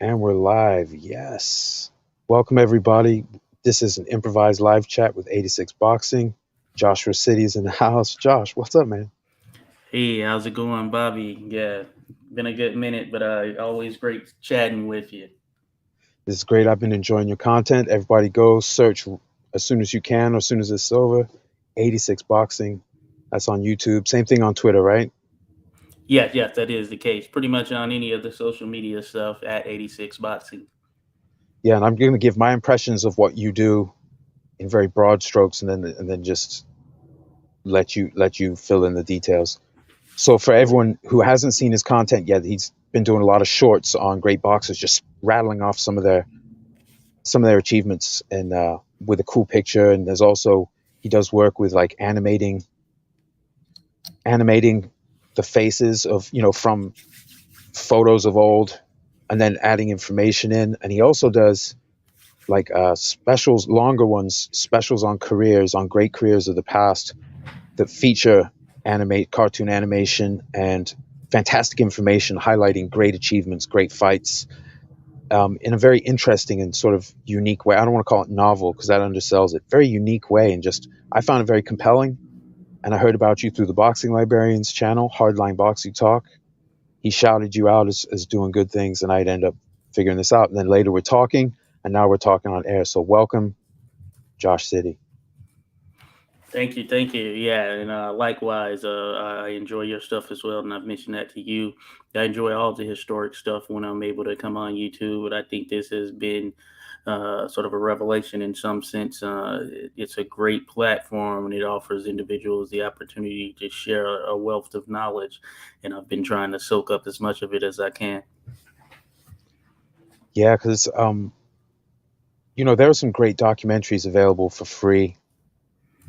And we're live. Yes. Welcome, everybody. This is an improvised live chat with 86 Boxing. Joshua City is in the house. Josh, what's up, man? Hey, how's it going, Bobby? Yeah, been a good minute, but always great chatting with you. This is great. I've been enjoying your content. Everybody go search as soon as you can or as soon as it's over. 86 Boxing. That's on YouTube. Same thing on Twitter, right? Yes, that is the case. Pretty much on any of the social media stuff at 86 Boxing. Yeah, and I'm going to give my impressions of what you do in very broad strokes and then just let you fill in the details. So for everyone who hasn't seen his content yet, he's been doing a lot of shorts on great boxers, just rattling off some of their achievements and with a cool picture. And there's also he does work with like animating the faces of from photos of old, and then adding information in. And he also does like specials, longer ones, specials on careers, on great careers of the past that feature animate cartoon animation and fantastic information highlighting great achievements, great fights, in a very interesting and sort of unique way. I don't want to call it novel because that undersells it. Very unique way, and just I found it very compelling. And I heard about you through the Boxing Librarian's channel, Hardline Boxing Talk. He shouted you out as doing good things, and I'd end up figuring this out. And then later we're talking, and now we're talking on air. So welcome, Josh City. Thank you. Yeah, and likewise, I enjoy your stuff as well, and I've mentioned that to you. I enjoy all the historic stuff when I'm able to come on YouTube, but I think this has been sort of a revelation in some sense. It's a great platform, and it offers individuals the opportunity to share a wealth of knowledge, and I've been trying to soak up as much of it as I can. Yeah, because there are some great documentaries available for free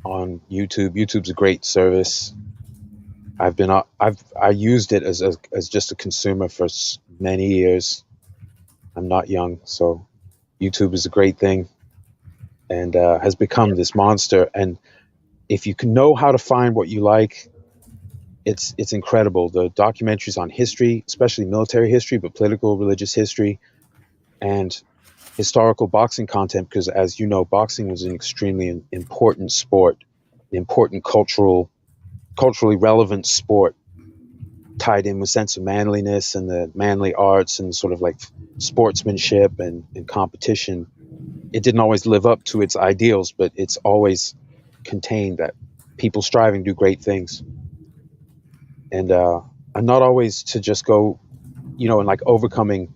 on YouTube. YouTube's a great service. I used it as just a consumer for many years. I'm not young, so YouTube is a great thing, and has become this monster. And if you can know how to find what you like, it's incredible. The documentaries on history, especially military history, but political, religious history, and historical boxing content, because as you know, boxing was an extremely important sport, an important culturally relevant sport, tied in with sense of manliness and the manly arts and sort of like sportsmanship and competition. It didn't always live up to its ideals, but it's always contained that people striving to do great things, and not always to just go, and like overcoming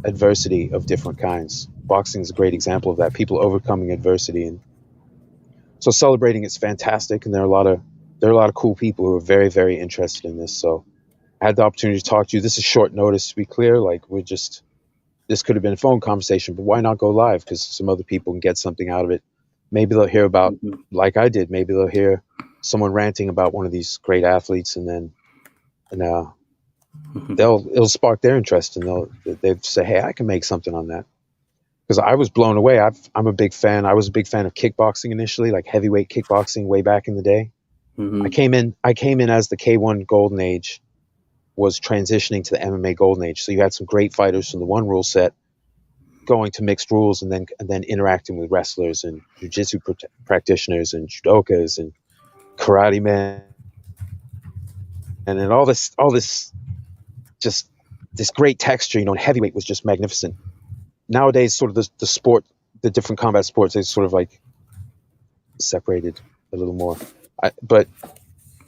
adversity of different kinds. Boxing is a great example of that. People overcoming adversity, and so celebrating it's fantastic. And there are a lot of cool people who are very, very interested in this. So I had the opportunity to talk to you. This is short notice, to be clear. Like this could have been a phone conversation, but why not go live? Because some other people can get something out of it. Maybe they'll hear about, Mhm. like I did. Maybe they'll hear someone ranting about one of these great athletes, and it'll spark their interest, and they'll say, "Hey, I can make something on that." Because I was blown away. I'm a big fan. I was a big fan of kickboxing initially, like heavyweight kickboxing way back in the day. I Mhm. came in. I came in as the K1 Golden Age was transitioning to the MMA Golden Age. So you had some great fighters from the one rule set going to mixed rules, and then interacting with wrestlers and jiu-jitsu practitioners and judokas and karate men, and then all this just this great texture. And heavyweight was just magnificent. Nowadays, sort of the sport, the different combat sports, they sort of like separated a little more. But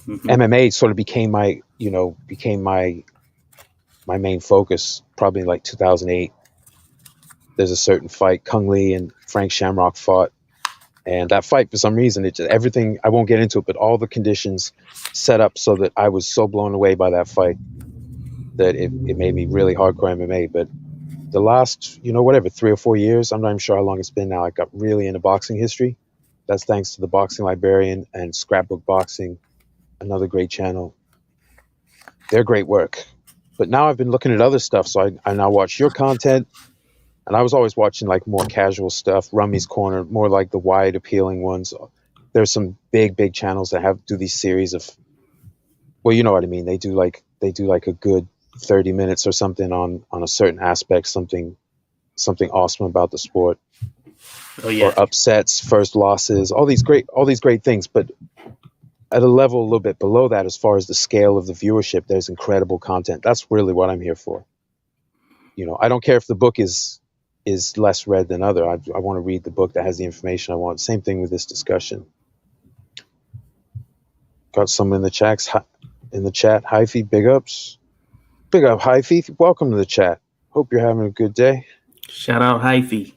Mhm. MMA sort of became my main focus probably in like 2008. There's a certain fight Kung Lee and Frank Shamrock fought, and that fight, for some reason, it just everything, I won't get into it, but all the conditions set up so that I was so blown away by that fight that it made me really hardcore MMA. But the last, whatever, 3 or 4 years, I'm not even sure how long it's been now, I got really into boxing history. That's thanks to the Boxing Librarian and Scrapbook Boxing, another great channel. They're great work. But now I've been looking at other stuff, so I now watch your content, and I was always watching like more casual stuff, Rummy's Corner, more like the wide appealing ones. There's some big channels that do these series of, well, you know what I mean. They do like a good 30 minutes or something on a certain aspect, something something awesome about the sport, Oh yeah. or upsets, first losses, all these great things. But at a level a little bit below that, as far as the scale of the viewership, there's incredible content. That's really what I'm here for. I don't care if the book is less read than other. I want to read the book that has the information I want. Same thing with this discussion. Got some in the chats. In the chat, Hyphy, big ups. Big up, Hyphy. Welcome to the chat. Hope you're having a good day. Shout out Hyphy.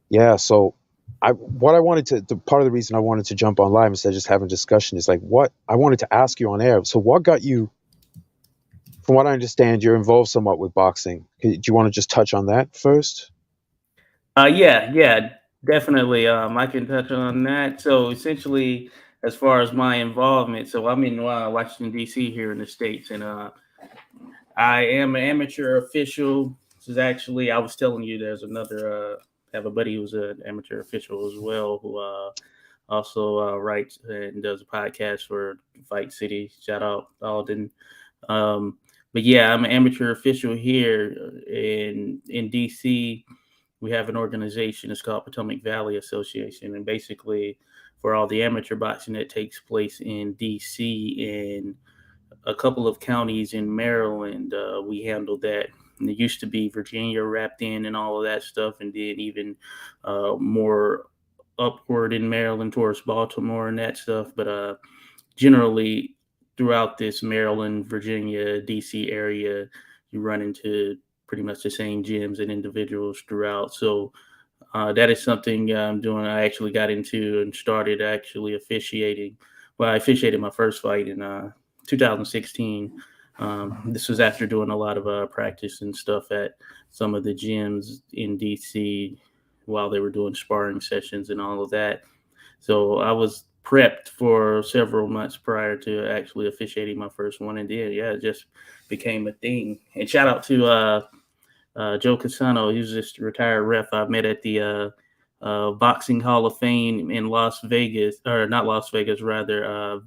Yeah, so what I wanted to, the part of the reason I wanted to jump on live instead of just having a discussion is like, what I wanted to ask you on air. So what got you, from what I understand, you're involved somewhat with boxing. Do you want to just touch on that first? Yeah, definitely. I can touch on that. So essentially, as far as my involvement, so I'm in Washington D.C. here in the States, and I am an amateur official. This is actually, I was telling you, there's another. I have a buddy who's an amateur official as well, who also writes and does a podcast for Fight City. Shout out Alden. But yeah, I'm an amateur official here in DC. We have an organization. It's called Potomac Valley Association, and basically, for all the amateur boxing that takes place in DC and a couple of counties in Maryland, we handled that. And it used to be Virginia wrapped in and all of that stuff, and then even more upward in Maryland towards Baltimore and that stuff. But generally, throughout this Maryland, Virginia, DC area, you run into pretty much the same gyms and individuals throughout. So that is something I'm doing. I actually got into and started actually officiating. Well, I officiated my first fight in 2016. This was after doing a lot of practice and stuff at some of the gyms in DC while they were doing sparring sessions and all of that. So I was prepped for several months prior to actually officiating my first one, and then it just became a thing. And shout out to Joe Casano. He was just a retired ref I met at the Boxing Hall of Fame in Las Vegas, or not Las Vegas, rather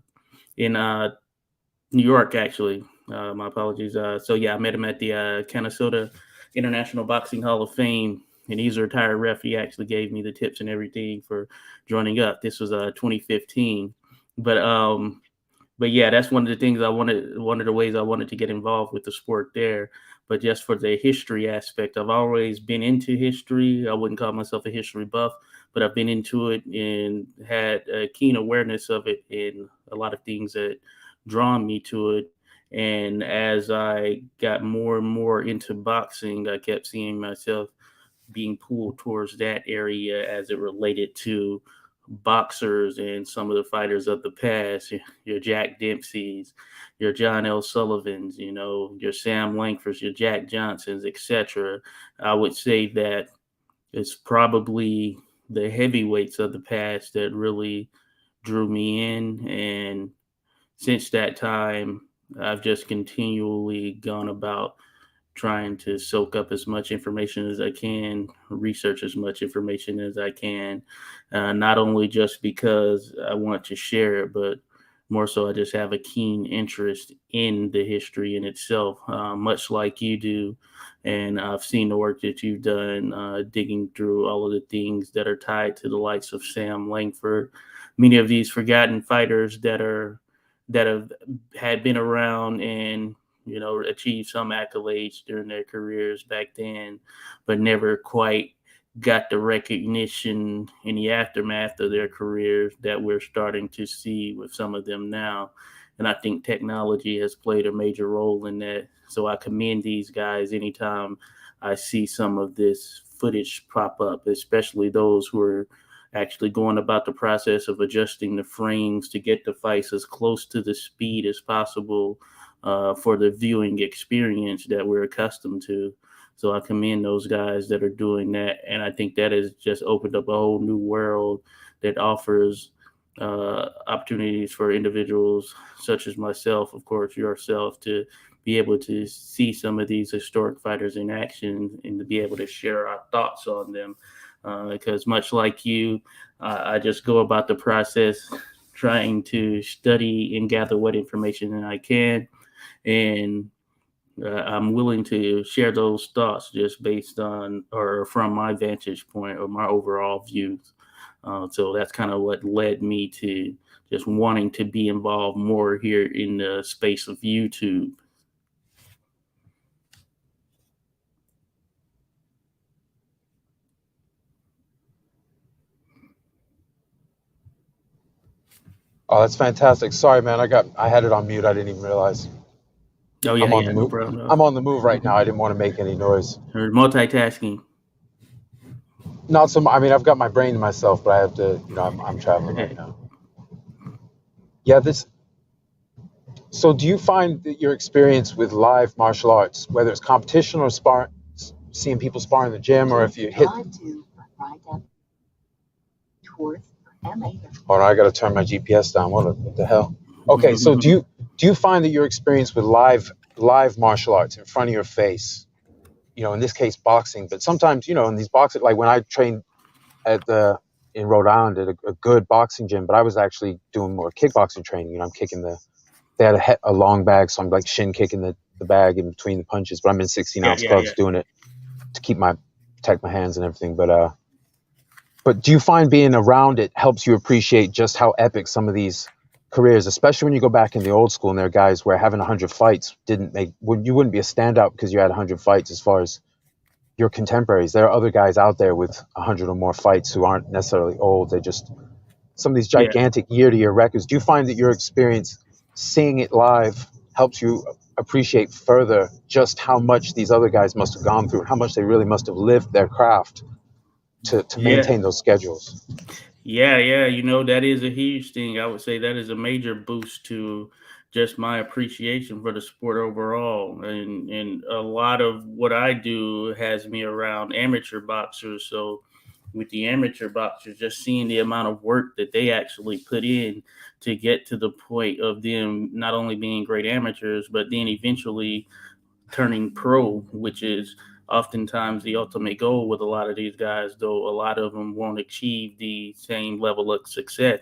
in New York, actually. My apologies. So yeah, I met him at the Canastota International Boxing Hall of Fame, and he's a retired ref. He actually gave me the tips and everything for joining up. This was 2015, but yeah, that's one of the things I wanted. One of the ways I wanted to get involved with the sport there. But just for the history aspect, I've always been into history. I wouldn't call myself a history buff, but I've been into it and had a keen awareness of it and a lot of things that drawn me to it. And as I got more and more into boxing, I kept seeing myself being pulled towards that area as it related to boxers and some of the fighters of the past, your Jack Dempsey's, your John L. Sullivan's, your Sam Langford's, your Jack Johnson's, etc. I would say that it's probably the heavyweights of the past that really drew me in. And since that time, I've just continually gone about trying to soak up as much information as I can, research as much information as I can, not only just because I want to share it, but more so I just have a keen interest in the history in itself, much like you do. And I've seen the work that you've done, digging through all of the things that are tied to the likes of Sam Langford, many of these forgotten fighters that have had been around and achieved some accolades during their careers back then, but never quite got the recognition in the aftermath of their careers that we're starting to see with some of them now. And I think technology has played a major role in that. So I commend these guys anytime I see some of this footage pop up, especially those who are actually going about the process of adjusting the frames to get the fights as close to the speed as possible for the viewing experience that we're accustomed to. So I commend those guys that are doing that. And I think that has just opened up a whole new world that offers opportunities for individuals such as myself, of course, yourself, to be able to see some of these historic fighters in action and to be able to share our thoughts on them. Because much like you, I just go about the process trying to study and gather what information I can. And I'm willing to share those thoughts just based on or from my vantage point or my overall views. So that's kind of what led me to just wanting to be involved more here in the space of YouTube. Oh, that's fantastic. Sorry, man. I had it on mute. I didn't even realize. Oh yeah, I'm on the yeah, no move. problem. I'm on the move right now. I didn't want to make any noise. Or multitasking. Not so. I mean, I've got my brain to myself, but I have to. I'm traveling right now. Yeah. So, do you find that your experience with live martial arts, whether it's competition or seeing people spar in the gym, or if you hit. Oh no, I got to turn my GPS down. What the hell? Okay, so do you find that your experience with live martial arts in front of your face, in this case boxing, but sometimes in these boxing, like when I trained at in Rhode Island at a good boxing gym, but I was actually doing more kickboxing training. I'm kicking they had a long bag, so I'm like shin kicking the bag in between the punches, but I'm in 16-ounce Yeah, gloves doing it to protect my hands and everything. But do you find being around it helps you appreciate just how epic some of these careers, especially when you go back in the old school and there are guys where having 100 fights you wouldn't be a standout because you had 100 fights as far as your contemporaries. There are other guys out there with 100 or more fights who aren't necessarily old. They just some of these yeah. gigantic year-to-year records. Do you find that your experience seeing it live helps you appreciate further just how much these other guys must have gone through and how much they really must have lived their craft to Yeah, maintain those schedules? yeah. That is a huge thing. I would say that is a major boost to just my appreciation for the sport overall. And a lot of what I do has me around amateur boxers. So with the amateur boxers, just seeing the amount of work that they actually put in to get to the point of them not only being great amateurs, but then eventually turning pro, which is oftentimes the ultimate goal with a lot of these guys, though a lot of them won't achieve the same level of success.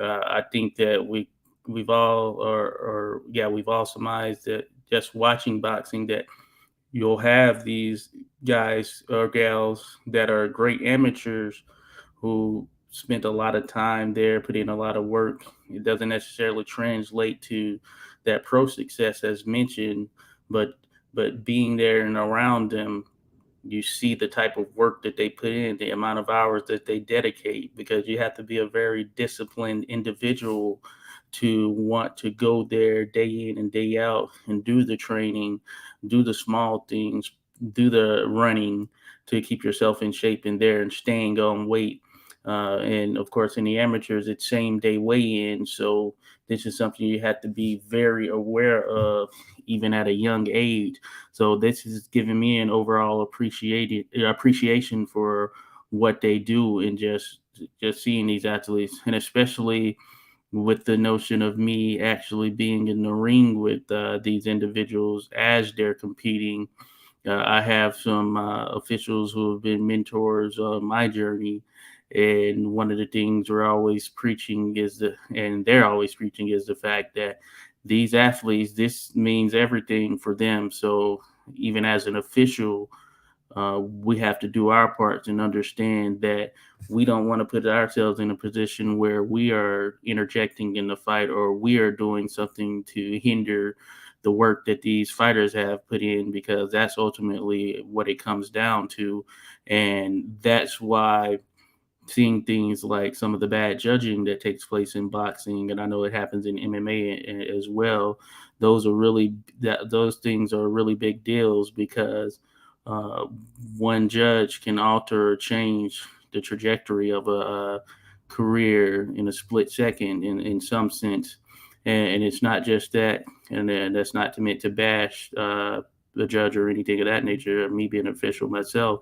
I think that we've all or yeah, we've all surmised that just watching boxing that you'll have these guys or gals that are great amateurs who spent a lot of time there, put in a lot of work. It doesn't necessarily translate to that pro success as mentioned, but being there and around them, you see the type of work that they put in, the amount of hours that they dedicate, because you have to be a very disciplined individual to want to go there day in and day out and do the training, do the small things, do the running to keep yourself in shape in there and staying on weight. And of course, in the amateurs, it's same day weigh in. So this is something you have to be very aware of, even at a young age. So this is giving me an overall appreciation for what they do and just seeing these athletes, and especially with the notion of me actually being in the ring with these individuals as they're competing. I have some officials who have been mentors on my journey, and one of the things they're always preaching is the fact that these athletes, this means everything for them. So even as an official, we have to do our parts and understand that we don't want to put ourselves in a position where we are interjecting in the fight or we are doing something to hinder the work that these fighters have put in, because that's ultimately what it comes down to. And that's why seeing things like some of the bad judging that takes place in boxing, and I know it happens in MMA as well. Those things are really big deals, because uh, one judge can alter or change the trajectory of a career in a split second, in some sense. And it's not just that, and then that's not meant to bash the judge or anything of that nature. Me being an official myself,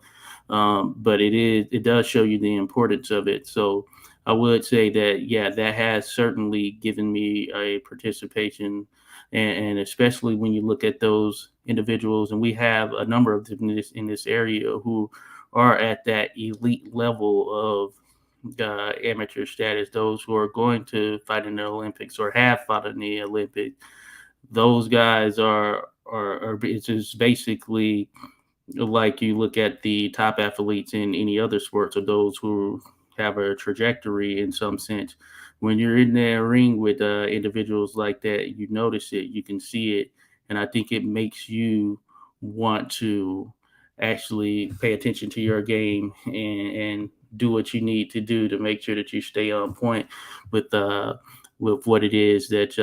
but it does show you the importance of it. So I would say that yeah, that has certainly given me a participation, and especially when you look at those individuals, and we have a number of them in this area who are at that elite level of amateur status, those who are going to fight in the Olympics or have fought in the Olympics. Those guys it's just basically like you look at the top athletes in any other sports or those who have a trajectory in some sense. When you're in that ring with individuals like that, you notice it, you can see it, and I think it makes you want to actually pay attention to your game and do what you need to do to make sure that you stay on point with what it is that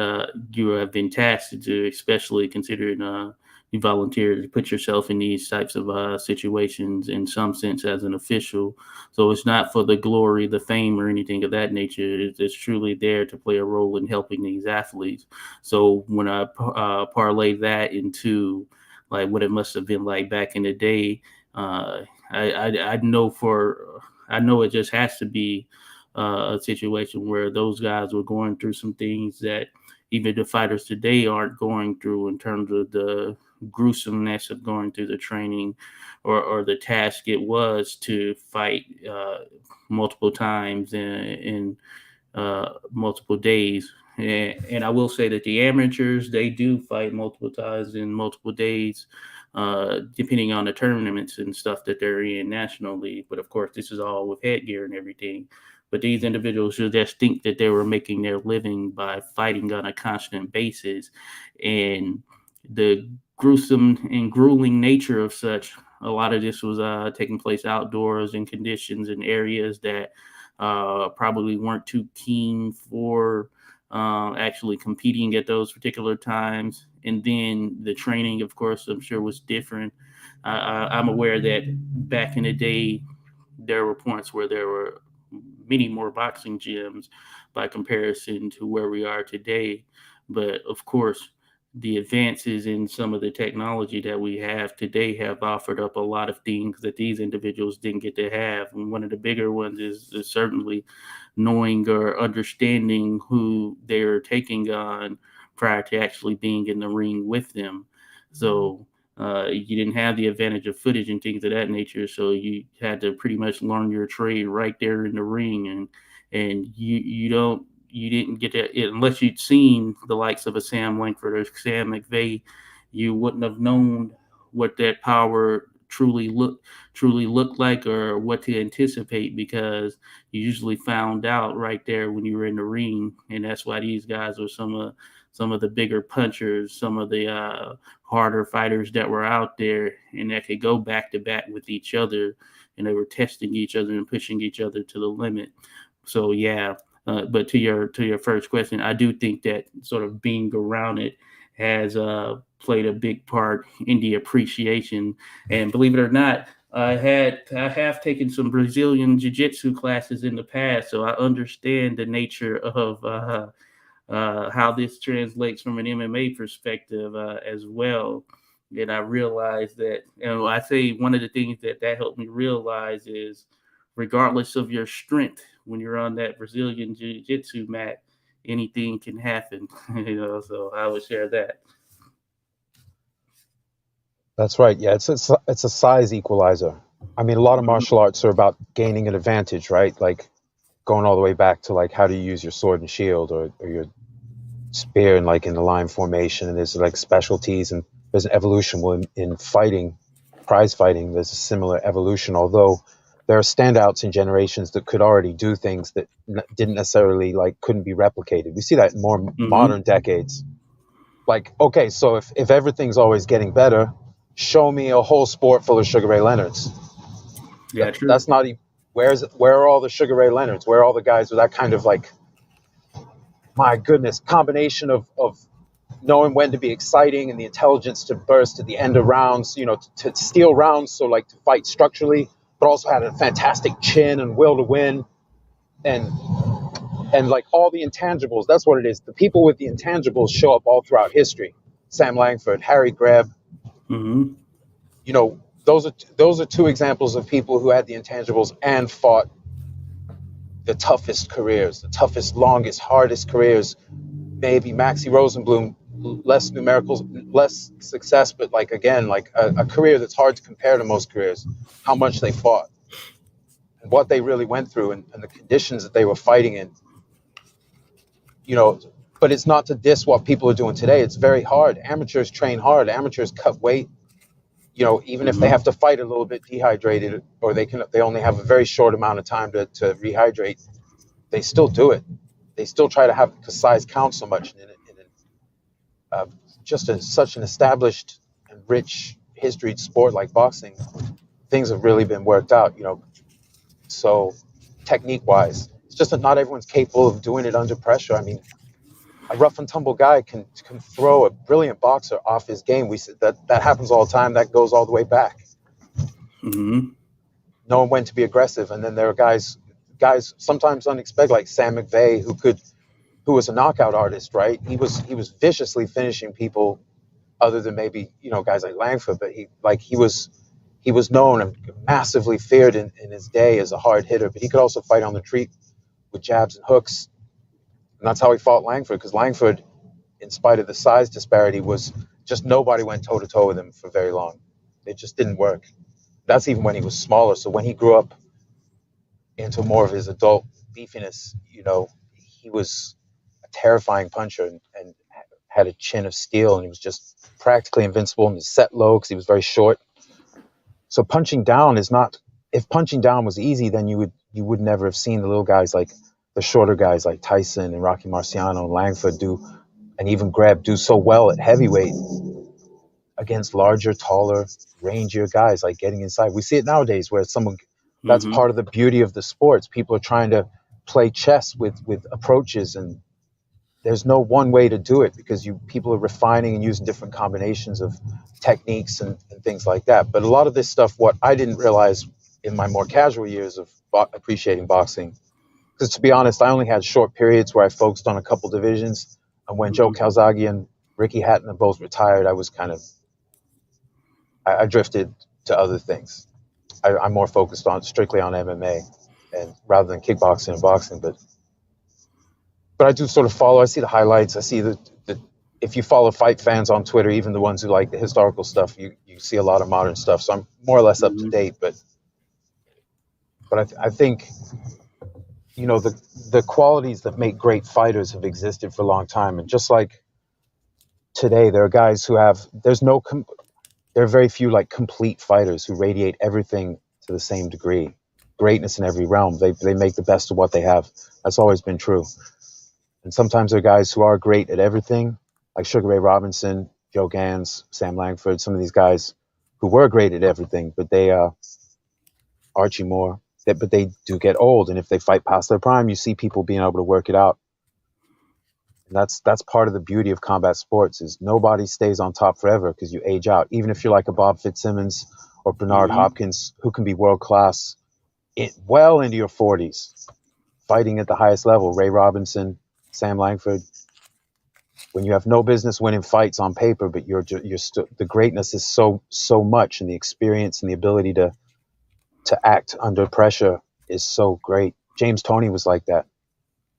you have been tasked to do, especially considering you volunteer to put yourself in these types of situations in some sense as an official. So it's not for the glory, the fame, or anything of that nature. It's truly there to play a role in helping these athletes. So when I parlay that into like what it must have been like back in the day, I know I know it just has to be a situation where those guys were going through some things that even the fighters today aren't going through in terms of the gruesomeness of going through the training or the task it was to fight multiple times in multiple days. And I will say that the amateurs, they do fight multiple times in multiple days, depending on the tournaments and stuff that they're in nationally. But of course, this is all with headgear and everything. But these individuals should just think that they were making their living by fighting on a constant basis. And the gruesome and grueling nature of such, a lot of this was taking place outdoors in conditions and areas that probably weren't too keen for actually competing at those particular times. And then the training, of course, I'm sure was different. I'm aware that back in the day, there were points where there were many more boxing gyms by comparison to where we are today. But of course, the advances in some of the technology that we have today have offered up a lot of things that these individuals didn't get to have. And one of the bigger ones is certainly knowing or understanding who they're taking on prior to actually being in the ring with them. So you didn't have the advantage of footage and things of that nature. So you had to pretty much learn your trade right there in the ring. And you didn't get that unless you'd seen the likes of a Sam Langford or Sam McVeigh. You wouldn't have known what that power truly looked like or what to anticipate, because you usually found out right there when you were in the ring. And that's why these guys were some of the bigger punchers, some of the harder fighters that were out there, and that could go back to back with each other, and they were testing each other and pushing each other to the limit. So yeah, but to your first question, I do think that sort of being around it has played a big part in the appreciation. And believe it or not, I have taken some Brazilian jiu-jitsu classes in the past, so I understand the nature of how this translates from an MMA perspective as well. And I realized that, I say one of the things that helped me realize is, regardless of your strength, when you're on that Brazilian jiu-jitsu mat, anything can happen. So I would share that. That's right. Yeah, it's a size equalizer. I mean, a lot of martial arts are about gaining an advantage, right? Like going all the way back to like how do you use your sword and shield or your spear and like in the line formation, and there's like specialties, and there's an evolution. Well, in fighting, prize fighting, there's a similar evolution, although there are standouts in generations that could already do things that didn't necessarily couldn't be replicated. We see that in more modern decades. Like, okay, so if everything's always getting better, show me a whole sport full of Sugar Ray Leonards. Yeah, true. That's not even, where are all the Sugar Ray Leonards? Where are all the guys with that kind of my goodness, combination of knowing when to be exciting and the intelligence to burst at the end of rounds, to steal rounds, so to fight structurally, but also had a fantastic chin and will to win, and all the intangibles. That's what it is. The people with the intangibles show up all throughout history. Sam Langford, Harry Greb. Those are two examples of people who had the intangibles and fought the toughest careers, the toughest, longest, hardest careers. Maybe Maxie Rosenblum, less numericals, less success, but a career that's hard to compare to most careers. How much they fought, and what they really went through, and the conditions that they were fighting in. but it's not to diss what people are doing today. It's very hard. Amateurs train hard. Amateurs cut weight. You know, even if they have to fight a little bit dehydrated, or they only have a very short amount of time to rehydrate, they still do it. They still try to have, because size counts so much uh, such an established and rich history sport like boxing. Things have really been worked out, you know. So technique wise, it's just that not everyone's capable of doing it under pressure. I mean, a rough and tumble guy can throw a brilliant boxer off his game. We said that happens all the time. That goes all the way back. Knowing when to be aggressive, and then there are guys sometimes unexpected, like Sam McVeigh, who was a knockout artist, right? He was viciously finishing people, other than maybe, you know, guys like Langford, but he was known and massively feared in his day as a hard hitter, but he could also fight on the treat with jabs and hooks. And that's how he fought Langford, because Langford, in spite of the size disparity, was just, nobody went toe-to-toe with him for very long. It just didn't work. That's even when he was smaller. So when he grew up into more of his adult beefiness, you know, he was a terrifying puncher and had a chin of steel, and he was just practically invincible, and he set low because he was very short. So punching down is not, if punching down was easy, then you would never have seen the little guys, like the shorter guys like Tyson and Rocky Marciano and Langford and even Greb do so well at heavyweight against larger, taller, rangier guys, like getting inside. We see it nowadays where that's part of the beauty of the sports. People are trying to play chess with approaches, and there's no one way to do it, because people are refining and using different combinations of techniques and things like that. But a lot of this stuff, what I didn't realize in my more casual years of appreciating boxing, because to be honest, I only had short periods where I focused on a couple divisions. And when Joe Calzaghe and Ricky Hatton have both retired, I was I drifted to other things. I'm more focused strictly on MMA, and rather than kickboxing and boxing. But I do sort of follow. I see the highlights. I see the if you follow fight fans on Twitter, even the ones who like the historical stuff, you see a lot of modern stuff. So I'm more or less up to date. But I think, you know, the qualities that make great fighters have existed for a long time. And just like today, there are guys who there are very few like complete fighters who radiate everything to the same degree. Greatness in every realm. They make the best of what they have. That's always been true. And sometimes there are guys who are great at everything, like Sugar Ray Robinson, Joe Gans, Sam Langford, some of these guys who were great at everything, but Archie Moore, but they do get old. And if they fight past their prime, you see people being able to work it out. And that's part of the beauty of combat sports, is nobody stays on top forever, because you age out. Even if you're like a Bob Fitzsimmons or Bernard Hopkins, who can be world class well into your 40s, fighting at the highest level. Ray Robinson, Sam Langford. When you have no business winning fights on paper, but the greatness is so much, and the experience and the ability to act under pressure is so great. James Toney was like that.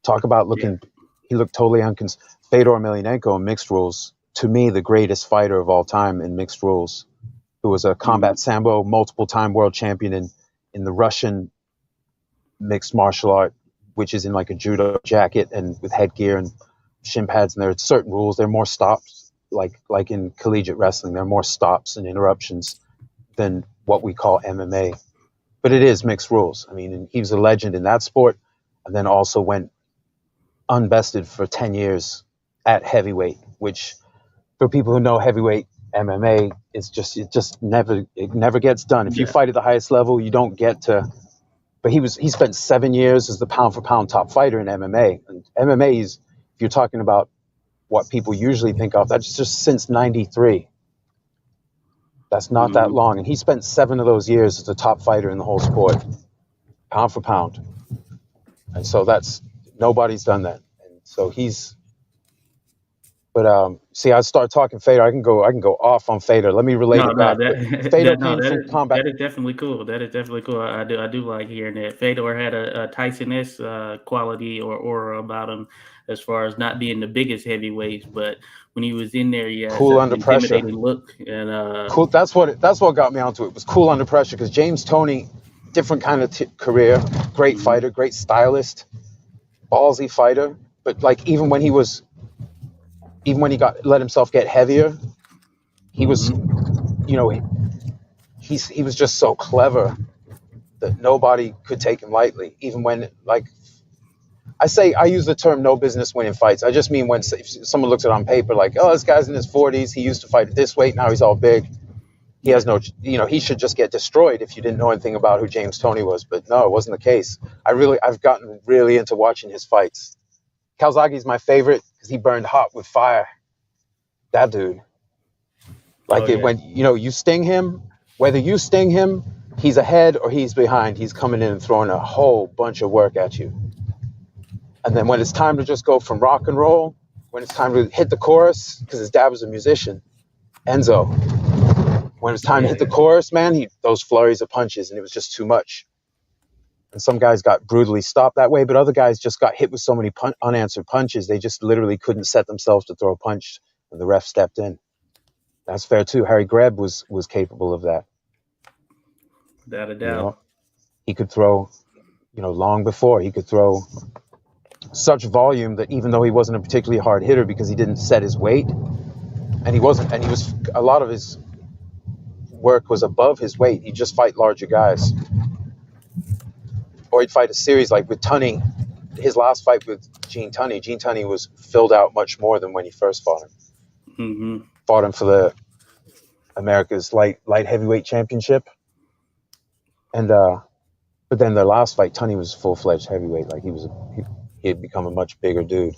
Talk about looking. Yeah. He looked totally Fedor Emelianenko in mixed rules, to me, the greatest fighter of all time in mixed rules, who was a combat sambo, multiple-time world champion in the Russian mixed martial art, which is in like a judo jacket and with headgear and shin pads. And there are certain rules. There are more stops, like in collegiate wrestling. There are more stops and interruptions than what we call MMA. But it is mixed rules. I mean, and he was a legend in that sport, and then also went unbested for 10 years at heavyweight, which for people who know heavyweight MMA, it never gets done. If you fight at the highest level, you don't get to. But he spent 7 years as the pound for pound top fighter in MMA. And MMA is, if you're talking about what people usually think of, that's just since '93. That's not that long. And he spent 7 of those years as the top fighter in the whole sport, pound for pound. And so nobody's done that. And so see, I start talking Fedor. I can go off on Fedor. Let me relate it back. Fedor came from combat. That is definitely cool. That is definitely cool. I do like hearing that. Fedor had a Tyson-esque quality or aura about him, as far as not being the biggest heavyweights, but when he was in there, he had cool under pressure. Look and cool. That's what got me onto it. Was cool under pressure, because James Toney, different kind of career, great fighter, great stylist, ballsy fighter. But like even when he was even when he let himself get heavier, he was, you know, he was just so clever that nobody could take him lightly. Even when, like, I use the term no business winning fights. I just mean when if someone looks at it on paper, like, oh, this guy's in his 40s, he used to fight at this weight, now he's all big. He has no, he should just get destroyed if you didn't know anything about who James Toney was. But no, it wasn't the case. I've gotten really into watching his fights. Calzaghe's my favorite because he burned hot with fire. That dude. Like when, you sting him, whether you sting him, he's ahead or he's behind. He's coming in and throwing a whole bunch of work at you. And then when it's time to just go from rock and roll, when it's time to hit the chorus, because his dad was a musician, Enzo. When it's time to hit the chorus, man, those flurries of punches, and it was just too much. And some guys got brutally stopped that way, but other guys just got hit with so many unanswered punches, they just literally couldn't set themselves to throw a punch when the ref stepped in. That's fair too. Harry Greb was capable of that. Without a doubt. He could throw, long before he could throw such volume that even though he wasn't a particularly hard hitter because he didn't set his weight, and he was a lot of his work was above his weight. He'd just fight larger guys. Or he'd fight a series like with Tunney. His last fight with Gene Tunney was filled out much more than when he first fought him. Mm-hmm. Fought him for the America's light heavyweight championship. And but then their last fight, Tunney was full-fledged heavyweight. Like he had become a much bigger dude.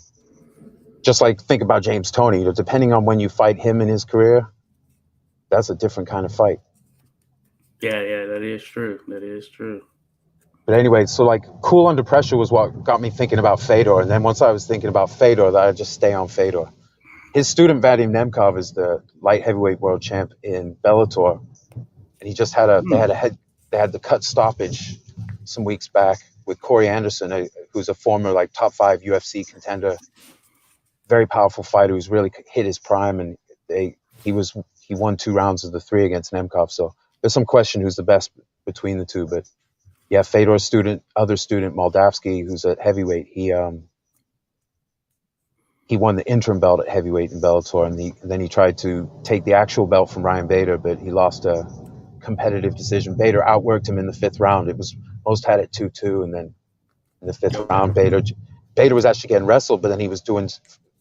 Just like think about James Toney, depending on when you fight him in his career, that's a different kind of fight. Yeah, that is true. That is true. But anyway, so like cool under pressure was what got me thinking about Fedor. And then once I was thinking about Fedor, I'd just stay on Fedor. His student Vadim Nemkov is the light heavyweight world champ in Bellator. And he just had they had the cut stoppage some weeks back with Corey Anderson, who's a former like top 5 UFC contender, very powerful fighter who's really hit his prime. And he won 2 rounds of the 3 against Nemkov. So there's some question who's the best between the two. But yeah, Fedor's other student, Moldavsky, who's at heavyweight, he won the interim belt at heavyweight in Bellator, and then he tried to take the actual belt from Ryan Bader, but he lost a competitive decision. Bader outworked him in the 5th round. It was most had it 2-2, and then in the 5th round, Bader was actually getting wrestled, but then he was doing,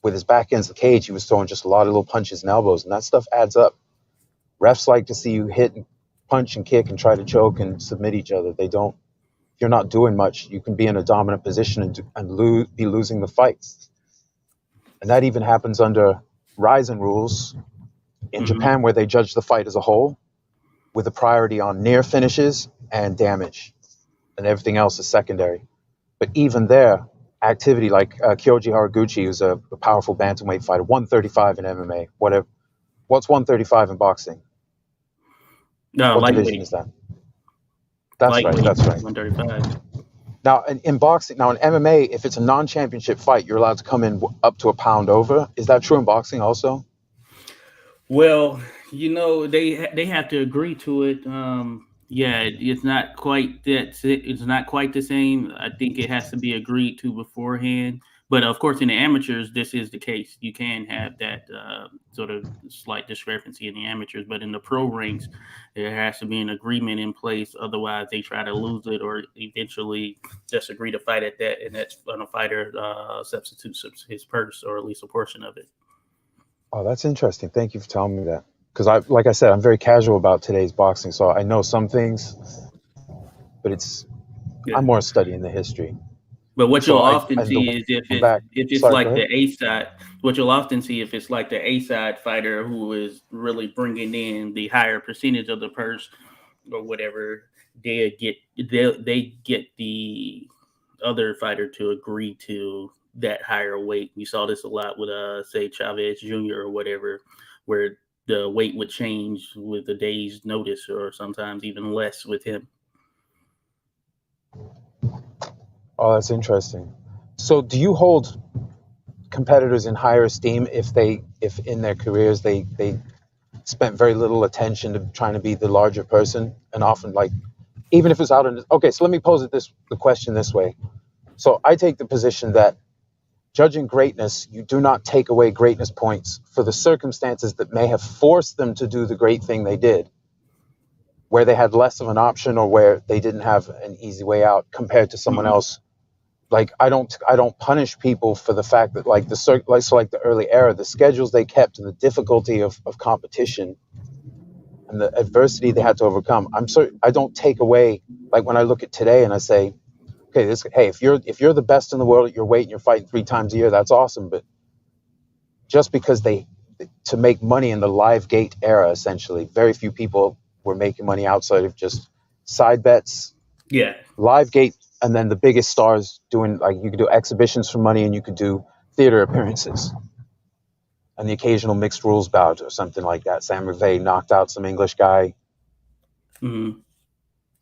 with his back against the cage, he was throwing just a lot of little punches and elbows, and that stuff adds up. Refs like to see you hit and punch and kick and try to choke and submit each other. They don't. If you're not doing much, you can be in a dominant position and be losing the fight. And that even happens under Rizin rules in Japan, where they judge the fight as a whole with a priority on near finishes and damage, and everything else is secondary. But even there, activity like Kyoji Haraguchi, who's a powerful bantamweight fighter, 135 in MMA. What's 135 in boxing? No, what division is that? That's right. 135. Now, in boxing, in MMA, if it's a non-championship fight, you're allowed to come in up to a pound over. Is that true in boxing also? Well, they have to agree to it. It's not quite that. It's not quite the same. I think it has to be agreed to beforehand. But of course, in the amateurs, this is the case. You can have that sort of slight discrepancy in the amateurs, but in the pro ranks, there has to be an agreement in place. Otherwise, they try to lose it or eventually just agree to fight at that, and that's when a fighter substitutes his purse or at least a portion of it. Oh, that's interesting. Thank you for telling me that. Because like I said, I'm very casual about today's boxing, so I know some things, but I'm more studying the history. But what you'll often see is if it's like the A side, what you'll often see if it's like the A side fighter who is really bringing in the higher percentage of the purse or whatever, they get the other fighter to agree to that higher weight. You saw this a lot with say Chavez Jr. or whatever, where the weight would change with a day's notice or sometimes even less with him. Oh, that's interesting. So do you hold competitors in higher esteem if in their careers they spent very little attention to trying to be the larger person, and often like even if it's out in okay, so let me pose the question this way. So I take the position that judging greatness, you do not take away greatness points for the circumstances that may have forced them to do the great thing they did, where they had less of an option or where they didn't have an easy way out compared to someone else. Like I don't punish people for the fact that like the early era, the schedules they kept and the difficulty of competition and the adversity they had to overcome. I don't take away, like when I look at today and I say, okay, hey, if you're the best in the world at your weight and you're fighting 3 times a year, that's awesome. But just because to make money in the live gate era, essentially, very few people were making money outside of just side bets. Yeah. Live gate, and then the biggest stars doing, like, you could do exhibitions for money and you could do theater appearances and the occasional mixed rules bout or something like that. Sam McVeigh knocked out some English guy,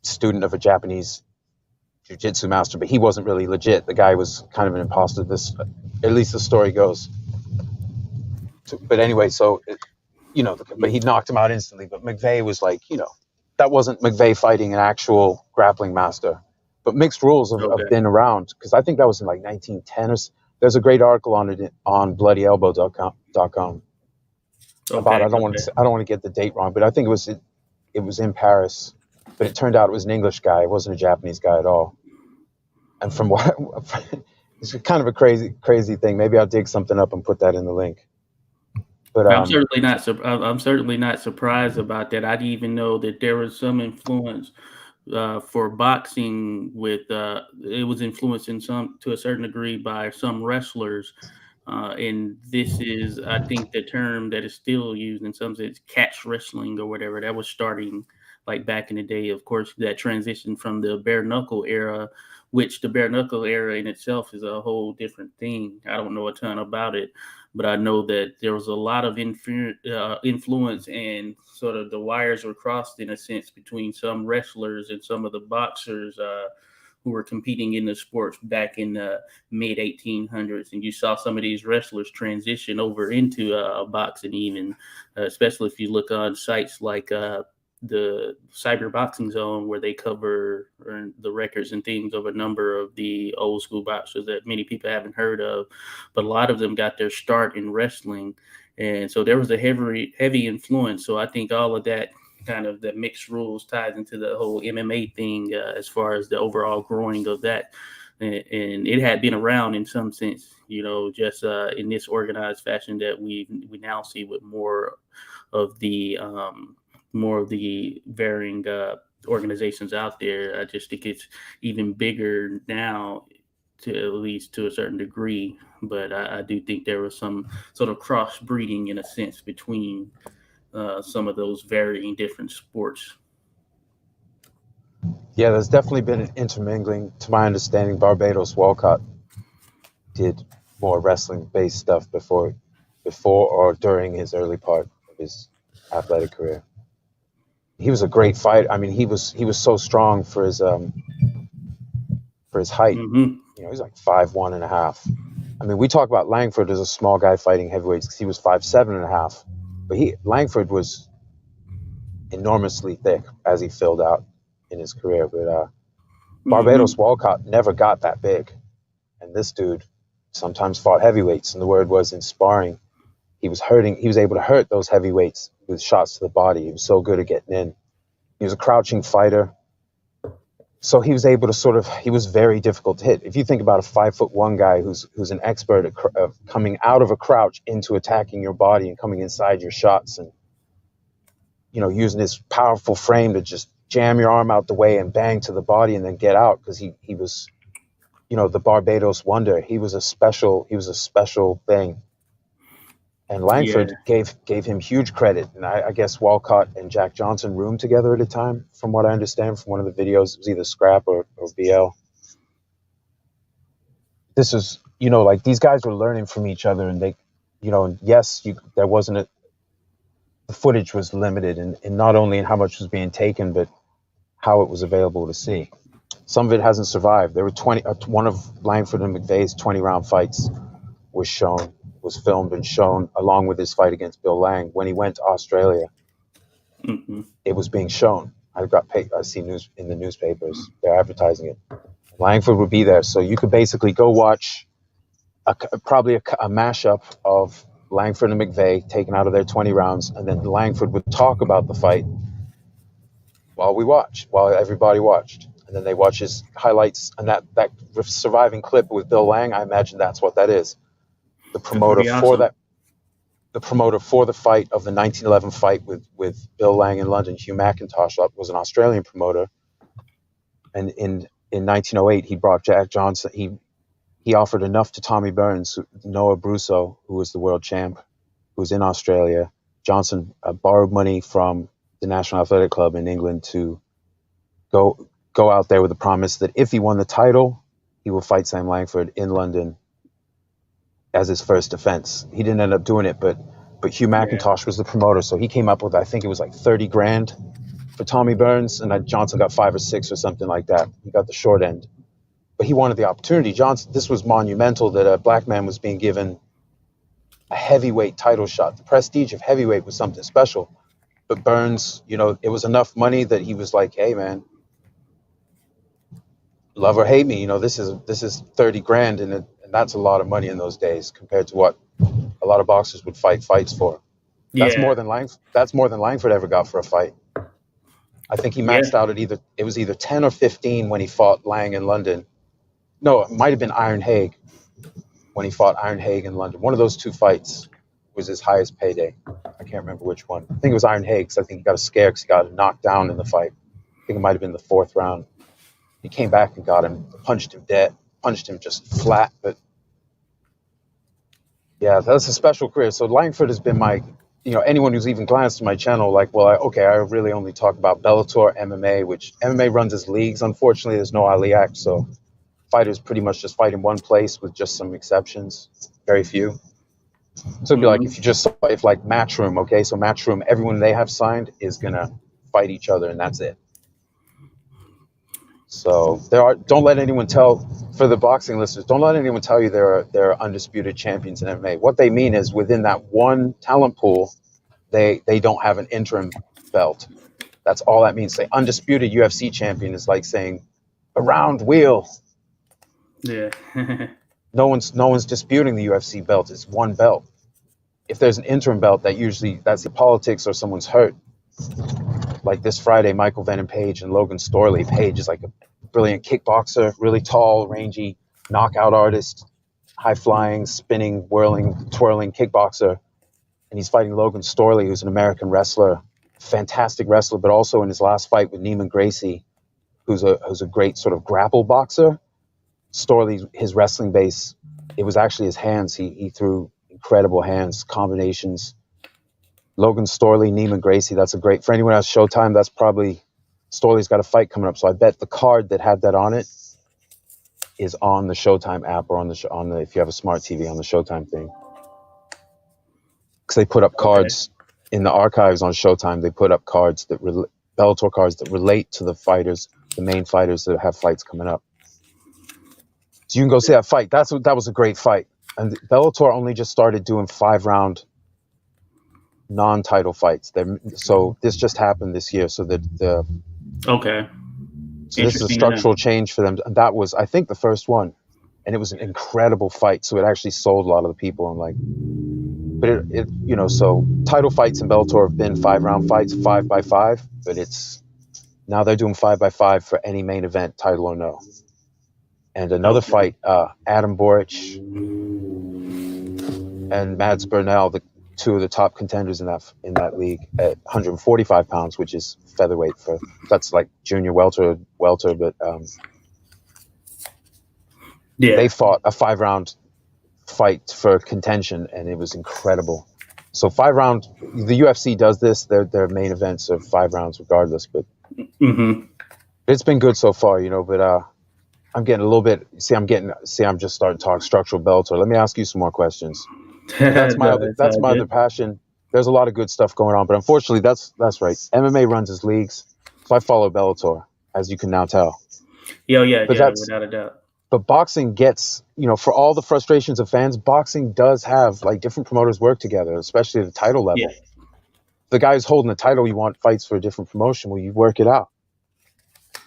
student of a Japanese jiu-jitsu master, but he wasn't really legit. The guy was kind of an imposter. At least the story goes. But anyway, so but he knocked him out instantly. But McVeigh was like, that wasn't McVeigh fighting an actual grappling master. But mixed rules have been around, because I think that was in like 1910 or. There's a great article on it on bloodyelbow.com about. I don't want to get the date wrong, but I think it was in Paris, but it turned out it was an English guy. It wasn't a Japanese guy at all. And from what it's kind of a crazy thing. Maybe I'll dig something up and put that in the link. But I'm certainly not surprised about that. I didn't even know that there was some influence for boxing with it was influenced to a certain degree by some wrestlers, and this is, I think, the term that is still used in some sense, catch wrestling or whatever. That was starting like back in the day. Of course, that transition from the bare knuckle era, which the bare knuckle era in itself is a whole different thing. I don't know a ton about it, but I know that there was a lot of influence, and sort of the wires were crossed in a sense between some wrestlers and some of the boxers who were competing in the sports back in the mid 1800s. And you saw some of these wrestlers transition over into boxing, even, especially if you look on sites like the Cyber Boxing Zone, where they cover the records and things of a number of the old school boxers that many people haven't heard of, but a lot of them got their start in wrestling. And so there was a heavy influence. So I think all of that kind of the mixed rules ties into the whole MMA thing, as far as the overall growing of that. And it had been around in some sense, just in this organized fashion that we now see with more of the varying organizations out there. I just think it's even bigger now, at least to a certain degree. But I do think there was some sort of crossbreeding in a sense between some of those varying different sports. Yeah, there's definitely been an intermingling. To my understanding, Barbados Walcott did more wrestling-based stuff before or during his early part of his athletic career. He was a great fighter. I mean, he was so strong for his height. He's like 5'1.5". I mean, we talk about Langford as a small guy fighting heavyweights because he was 5'7.5", but Langford was enormously thick as he filled out in his career. But Barbados Walcott never got that big, and this dude sometimes fought heavyweights, and the word was in sparring, he was able to hurt those heavyweights with shots to the body. He was so good at getting in. He was a crouching fighter. So he was able to he was very difficult to hit. If you think about a 5'1" guy who's an expert at coming out of a crouch into attacking your body and coming inside your shots, and using his powerful frame to just jam your arm out the way and bang to the body and then get out, because he was, the Barbados Wonder. He was a special thing. And Langford gave him huge credit. And I guess Walcott and Jack Johnson roomed together at a time, from what I understand from one of the videos. It was either Scrap or BL. This is, like, these guys were learning from each other, and they, there wasn't the footage was limited, and not only in how much was being taken, but how it was available to see. Some of it hasn't survived. There were one of Langford and McVeigh's 20-round fights was filmed and shown along with his fight against Bill Lang when he went to Australia. It was being shown. I see news in the newspapers. They're advertising it. Langford would be there, so you could basically go watch probably a mashup of Langford and McVeigh taken out of their 20 rounds, and then Langford would talk about the fight while everybody watched. And then they watch his highlights, and that surviving clip with Bill Lang, I imagine that's what that is. The promoter for that, the promoter for the fight of the 1911 fight with Bill Lang in London, Hugh McIntosh, was an Australian promoter. And in 1908, he brought Jack Johnson. He offered enough to Tommy Burns, Noah Brusso, who was the world champ, who was in Australia. Johnson borrowed money from the National Athletic Club in England to go out there with the promise that if he won the title, he will fight Sam Langford in London as his first defense. He didn't end up doing it, but Hugh McIntosh was the promoter, so he came up with, I think it was like 30 grand for Tommy Burns, and Johnson got 5 or 6 or something like that. He got the short end, but he wanted the opportunity. Johnson, this was monumental that a black man was being given a heavyweight title shot. The prestige of heavyweight was something special. But Burns, it was enough money that he was like, hey man, love or hate me, this is 30 grand, and that's a lot of money in those days compared to what a lot of boxers would fight fights for. That's more than Langford ever got for a fight. I think he maxed out at either 10 or 15 when he fought Lang in London. No, it might have been Iron Haig when he fought Iron Haig in London. One of those two fights was his highest payday. I can't remember which one. I think it was Iron Haig, because I think he got a scare because he got knocked down in the fight. I think it might have been the 4th round. He came back and got him, punched him dead, punched him just flat. But yeah, that's a special career. So Langford has been my, anyone who's even glanced at my channel, like, well, I really only talk about Bellator MMA, which MMA runs as leagues. Unfortunately, there's no Ali Act, so fighters pretty much just fight in one place with just some exceptions, very few. So it'd be like if like Matchroom, okay, so Matchroom, everyone they have signed is gonna fight each other, and that's it. So don't let anyone for the boxing listeners, don't let anyone tell you there are undisputed champions in MMA. What they mean is within that one talent pool, they don't have an interim belt. That's all that means. Say undisputed UFC champion is like saying a round wheel. Yeah. No one's disputing the UFC belt. It's one belt. If there's an interim belt, that's the politics or someone's hurt. Like this Friday, Michael Venom Page and Logan Storley. Page is like a brilliant kickboxer, really tall, rangy, knockout artist, high-flying, spinning, whirling, twirling kickboxer. And he's fighting Logan Storley, who's an American wrestler, fantastic wrestler, but also in his last fight with Neiman Gracie, who's a great sort of grapple boxer. Storley, his wrestling base, it was actually his hands. He threw incredible hands, combinations. Logan Storley, Neiman Gracie, that's a great, for anyone who has Showtime, that's probably, Storley's got a fight coming up. So I bet the card that had that on it is on the Showtime app or on the if you have a smart TV, on the Showtime thing. Because they put up cards in the archives on Showtime. They put up cards Bellator cards that relate to the fighters, the main fighters that have fights coming up. So you can go see that fight. That was a great fight. And Bellator only just started doing 5-round non-title fights. So this just happened this year. So this is a structural change for them. And that was, I think, the first one. And it was an incredible fight. So it actually sold a lot of the people. But so title fights in Bellator have been 5-round fights, 5x5. But now they're doing 5x5 for any main event, title or no. And another fight, Adam Boric and Mads Burnell, the two of the top contenders in that league at 145 pounds, which is featherweight that's like junior welter, but they fought a 5-round fight for contention, and it was incredible. So 5-round, the UFC does this. Their main events are 5 rounds regardless, but it's been good so far, but I'm getting a little bit. I'm just starting to talk structural Bellator. Let me ask you some more questions. That's my other passion. There's a lot of good stuff going on, but unfortunately, that's right. MMA runs as leagues, so I follow Bellator, as you can now tell. Without a doubt. But boxing gets, for all the frustrations of fans, boxing does have like different promoters work together, especially at the title level. Yeah. The guy who's holding the title, you want fights for a different promotion. Well, you work it out.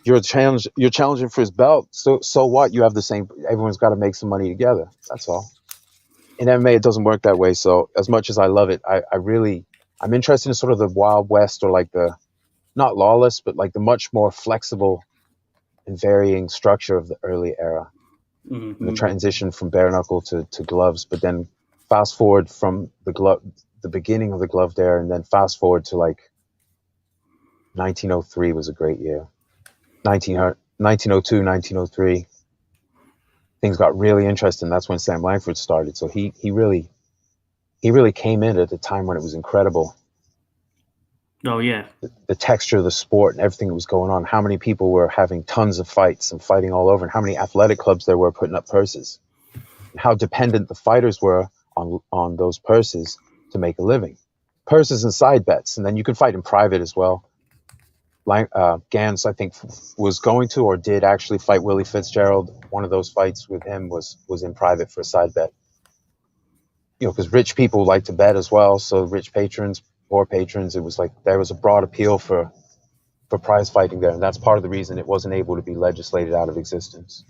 You're challenging for his belt. So what? You have the same. Everyone's got to make some money together. That's all. in MMA, it doesn't work that way. So as much as I love it, I'm interested in sort of the Wild West, or like the, not lawless, but like the much more flexible and varying structure of the early era, and the Hmm. transition from bare knuckle to gloves. But then fast forward from the beginning of the gloved era, and then fast forward to like 1903 was a great year. 1902, 1903, things got really interesting. That's when Sam Langford started. So he really came in at a time when it was incredible. Oh yeah. The texture of the sport and everything that was going on. How many people were having tons of fights and fighting all over, and how many athletic clubs there were putting up purses, and how dependent the fighters were on those purses to make a living. Purses and side bets, and then you can fight in private as well. Gans, I think, was going to or did actually fight Willie Fitzgerald. One of those fights with him was in private for a side bet. Because rich people like to bet as well. So rich patrons, poor patrons, it was like there was a broad appeal for prize fighting there, and that's part of the reason it wasn't able to be legislated out of existence.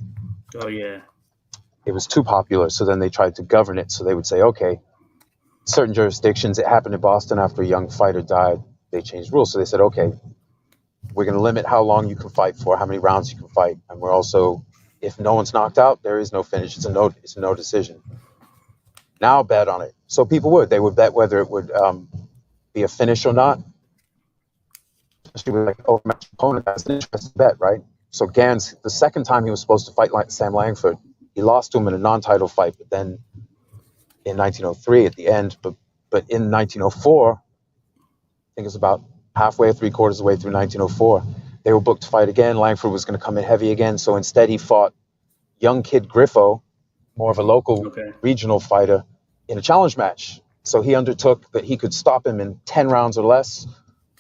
Oh yeah. It was too popular, so then they tried to govern it. So they would say, okay, certain jurisdictions, it happened in Boston after a young fighter died, they changed rules. So they said, okay, we're going to limit how long you can fight for, how many rounds you can fight, and we're also, if no one's knocked out, there is no finish. It's a no decision. Now bet on it. So people they would bet whether it would be a finish or not. Especially with like overmatched opponent, that's an interesting bet, right? So Gans, the second time he was supposed to fight like Sam Langford, he lost to him in a non-title fight, but then in 1903 at the end, but in 1904, I think it was about halfway or 3/4 of the way through 1904, they were booked to fight again. Langford was going to come in heavy again, so instead he fought young kid Griffo, more of a local Okay. regional fighter, in a challenge match. So he undertook that he could stop him in 10 rounds or less,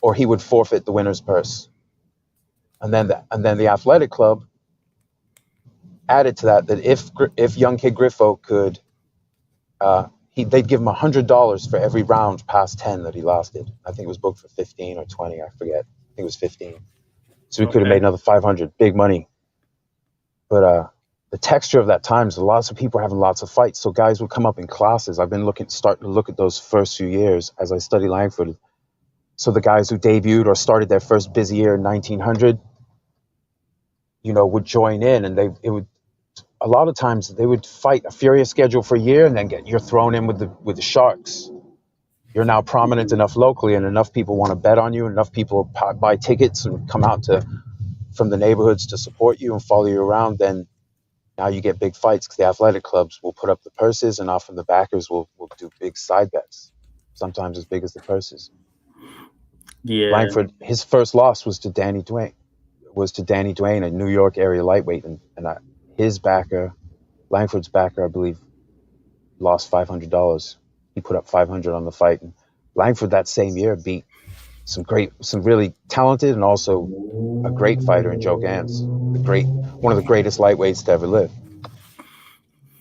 or he would forfeit the winner's purse. And then the athletic club added to that if young kid Griffo could, they'd give him $100 for every round past 10 that he lasted. I think it was booked for 15 or 20. I forget. I think it was 15. So he could have made another 500. Big money. But the texture of that time is lots of people were having lots of fights. So guys would come up in classes. I've been starting to look at those first few years as I study Langford. So the guys who debuted or started their first busy year in 1900, would join in, and a lot of times they would fight a furious schedule for a year, and then you're thrown in with the Sharks. You're now prominent enough locally, and enough people want to bet on you, and enough people buy tickets and come out from the neighborhoods to support you and follow you around. Then now you get big fights because the athletic clubs will put up the purses, and often the backers will do big side bets, sometimes as big as the purses. Yeah. Langford, his first loss was to Danny Duane, a New York area lightweight, and his backer, Langford's backer, I believe, lost $500. He put up $500 on the fight, and Langford that same year beat some really talented and also a great fighter in Joe Gans, one of the greatest lightweights to ever live.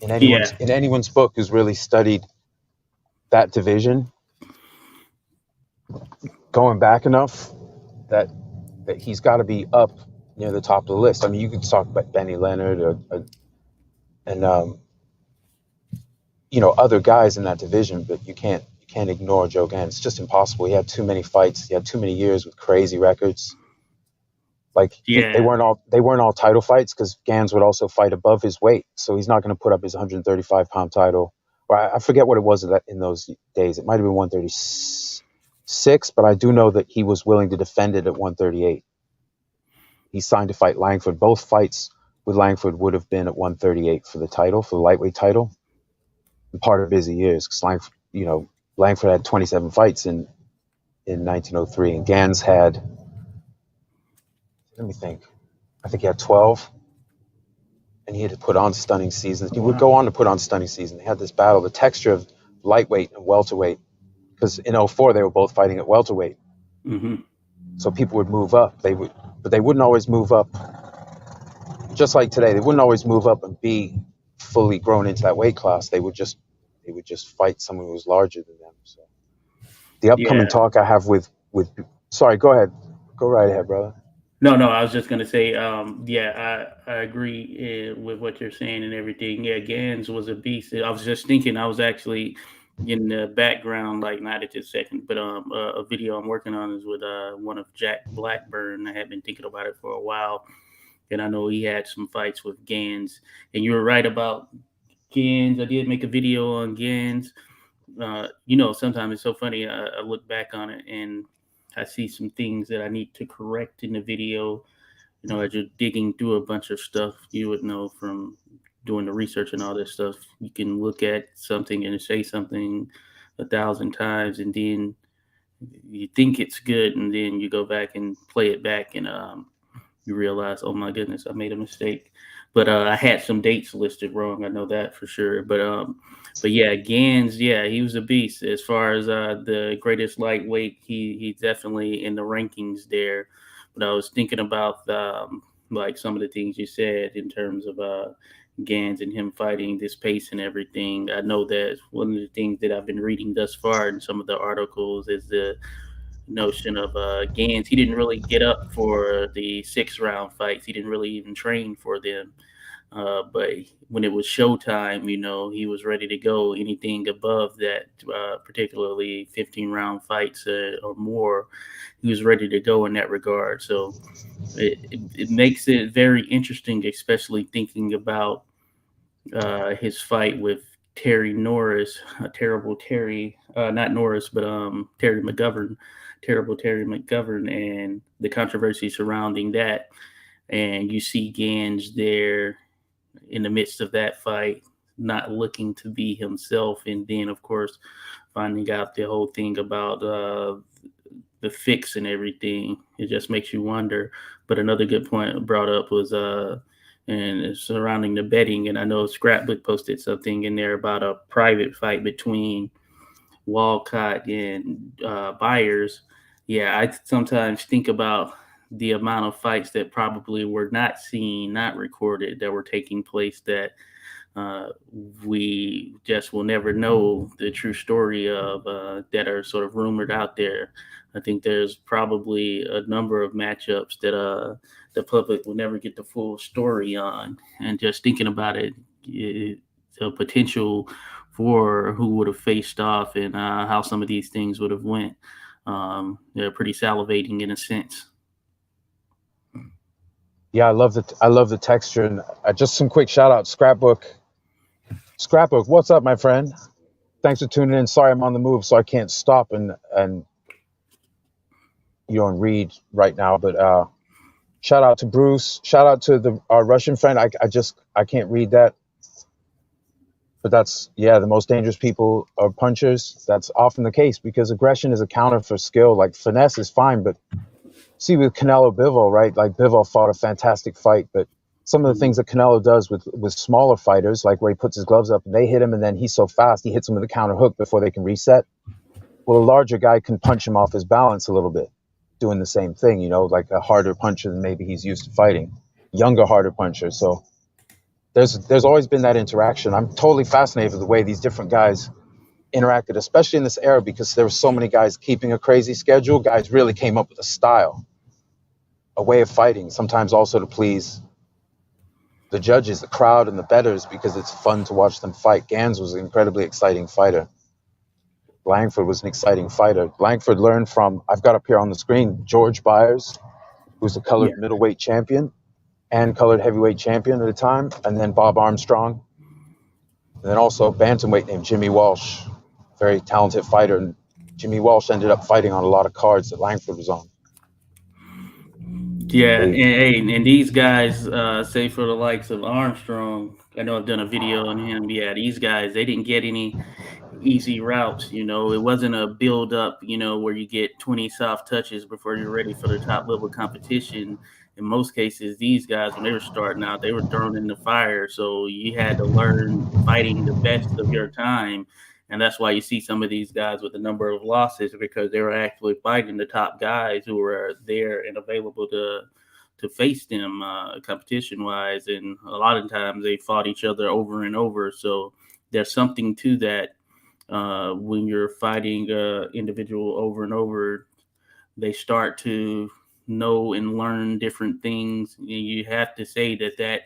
In anyone's book who's really studied that division, going back enough, that he's got to be up near the top of the list. I mean, you could talk about Benny Leonard and other guys in that division, but you can't ignore Joe Gans. It's just impossible. He had too many fights. He had too many years with crazy records. Like they weren't all title fights, because Gans would also fight above his weight, so he's not going to put up his 135-pound title. Or I forget what it was in those days. It might have been 136, but I do know that he was willing to defend it at 138. He signed to fight Langford. Both fights with Langford would have been at 138 for the lightweight title. And part of busy years, because Langford had 27 fights in 1903, and Gans had, let me think, I think he had 12, and he had to put on stunning seasons. He would go on to put on stunning seasons. They had this battle, the texture of lightweight and welterweight, because in 04 they were both fighting at welterweight. Mm-hmm. So people would move up. But they wouldn't always move up. Just like today, they wouldn't always move up and be fully grown into that weight class. They would just fight someone who was larger than them. So the upcoming talk I have with sorry, go ahead. Go right ahead, brother. No, no, I was just gonna say, yeah, I agree with what you're saying and everything. Yeah, Gans was a beast. I was just thinking, I was actually in the background, like not at this second, but a video I'm working on is with one of Jack Blackburn. I had been thinking about it for a while, and I know he had some fights with Gans. And you were right about Gans. I did make a video on Gans. Sometimes it's so funny. I look back on it and I see some things that I need to correct in the video. As you're digging through a bunch of stuff, you would know from doing the research and all this stuff, you can look at something and say something 1,000 times, and then you think it's good, and then you go back and play it back, and you realize, oh my goodness, I made a mistake. But I had some dates listed wrong. I know that for sure. But yeah, Gans, yeah, he was a beast as far as the greatest lightweight. He's definitely in the rankings there. But I was thinking about like some of the things you said in terms of Gans and him fighting this pace and everything. I know that one of the things that I've been reading thus far in some of the articles is the notion of Gans. He didn't really get up for the 6 round fights. He didn't really even train for them. But when it was showtime, he was ready to go. Anything above that, particularly 15 round fights or more, he was ready to go in that regard. So it makes it very interesting, especially thinking about his fight with Terry Norris, terrible Terry, not Norris, but Terry McGovern, terrible Terry McGovern, and the controversy surrounding that. And you see Gans there in the midst of that fight, not looking to be himself, and then of course finding out the whole thing about the fix and everything. It just makes you wonder. But another good point brought up was and surrounding the betting. And I know Scrapbook posted something in there about a private fight between Walcott and Byers. Yeah, I sometimes think about the amount of fights that probably were not seen, not recorded, that were taking place that uh, we just will never know the true story of that are sort of rumored out there. I think there's probably a number of matchups that the public will never get the full story on. And just thinking about it, the potential for who would have faced off and how some of these things would have went. They're pretty salivating in a sense. Yeah, I love the texture, and just some quick shout out. Scrapbook, what's up, my friend? Thanks for tuning in. Sorry, I'm on the move, so I can't stop and and read right now. But shout out to Bruce. Shout out to our Russian friend. I can't read that. But that's, yeah, the most dangerous people are punchers. That's often the case because aggression is a counter for skill. Like finesse is fine, but see with Canelo Bivol, right? Like Bivol fought a fantastic fight, but some of the things that Canelo does with smaller fighters, like where he puts his gloves up and they hit him, and then he's so fast he hits them with a counter hook before they can reset. Well, a larger guy can punch him off his balance a little bit, doing the same thing, like a harder puncher than maybe he's used to fighting, younger, harder puncher. So there's always been that interaction. I'm totally fascinated with the way these different guys interacted, especially in this era, because there were so many guys keeping a crazy schedule. Guys really came up with a style, a way of fighting, sometimes also to please the judges, the crowd, and the bettors, because it's fun to watch them fight. Gans was an incredibly exciting fighter. Langford was an exciting fighter. Langford learned from, I've got up here on the screen, George Byers, who's a Yeah. colored middleweight champion and colored heavyweight champion at the time, and then Bob Armstrong, and then also a bantamweight named Jimmy Walsh, very talented fighter. And Jimmy Walsh ended up fighting on a lot of cards that Langford was on. Yeah, and these guys, say for the likes of Armstrong, I know I've done a video on him. Yeah, these guys, they didn't get any easy routes. It wasn't a build up, where you get 20 soft touches before you're ready for the top level competition. In most cases, these guys, when they were starting out, they were thrown in the fire. So you had to learn fighting the best of your time. And that's why you see some of these guys with a number of losses, because they were actually fighting the top guys who were there and available to face them competition wise. And a lot of times they fought each other over and over. So there's something to that. When you're fighting individual over and over, they start to know and learn different things. You have to say that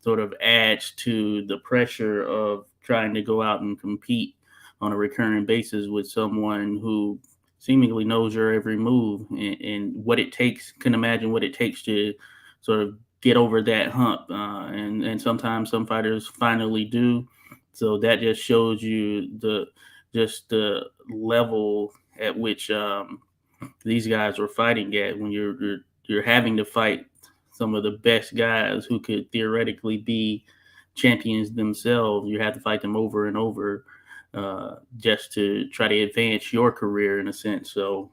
sort of adds to the pressure of trying to go out and compete on a recurring basis with someone who seemingly knows your every move and what it takes. Can imagine what it takes to sort of get over that hump. And sometimes some fighters finally do. So that just shows you the level at which these guys were fighting at when you're having to fight some of the best guys who could theoretically be champions themselves. You have to fight them over and over just to try to advance your career in a sense. So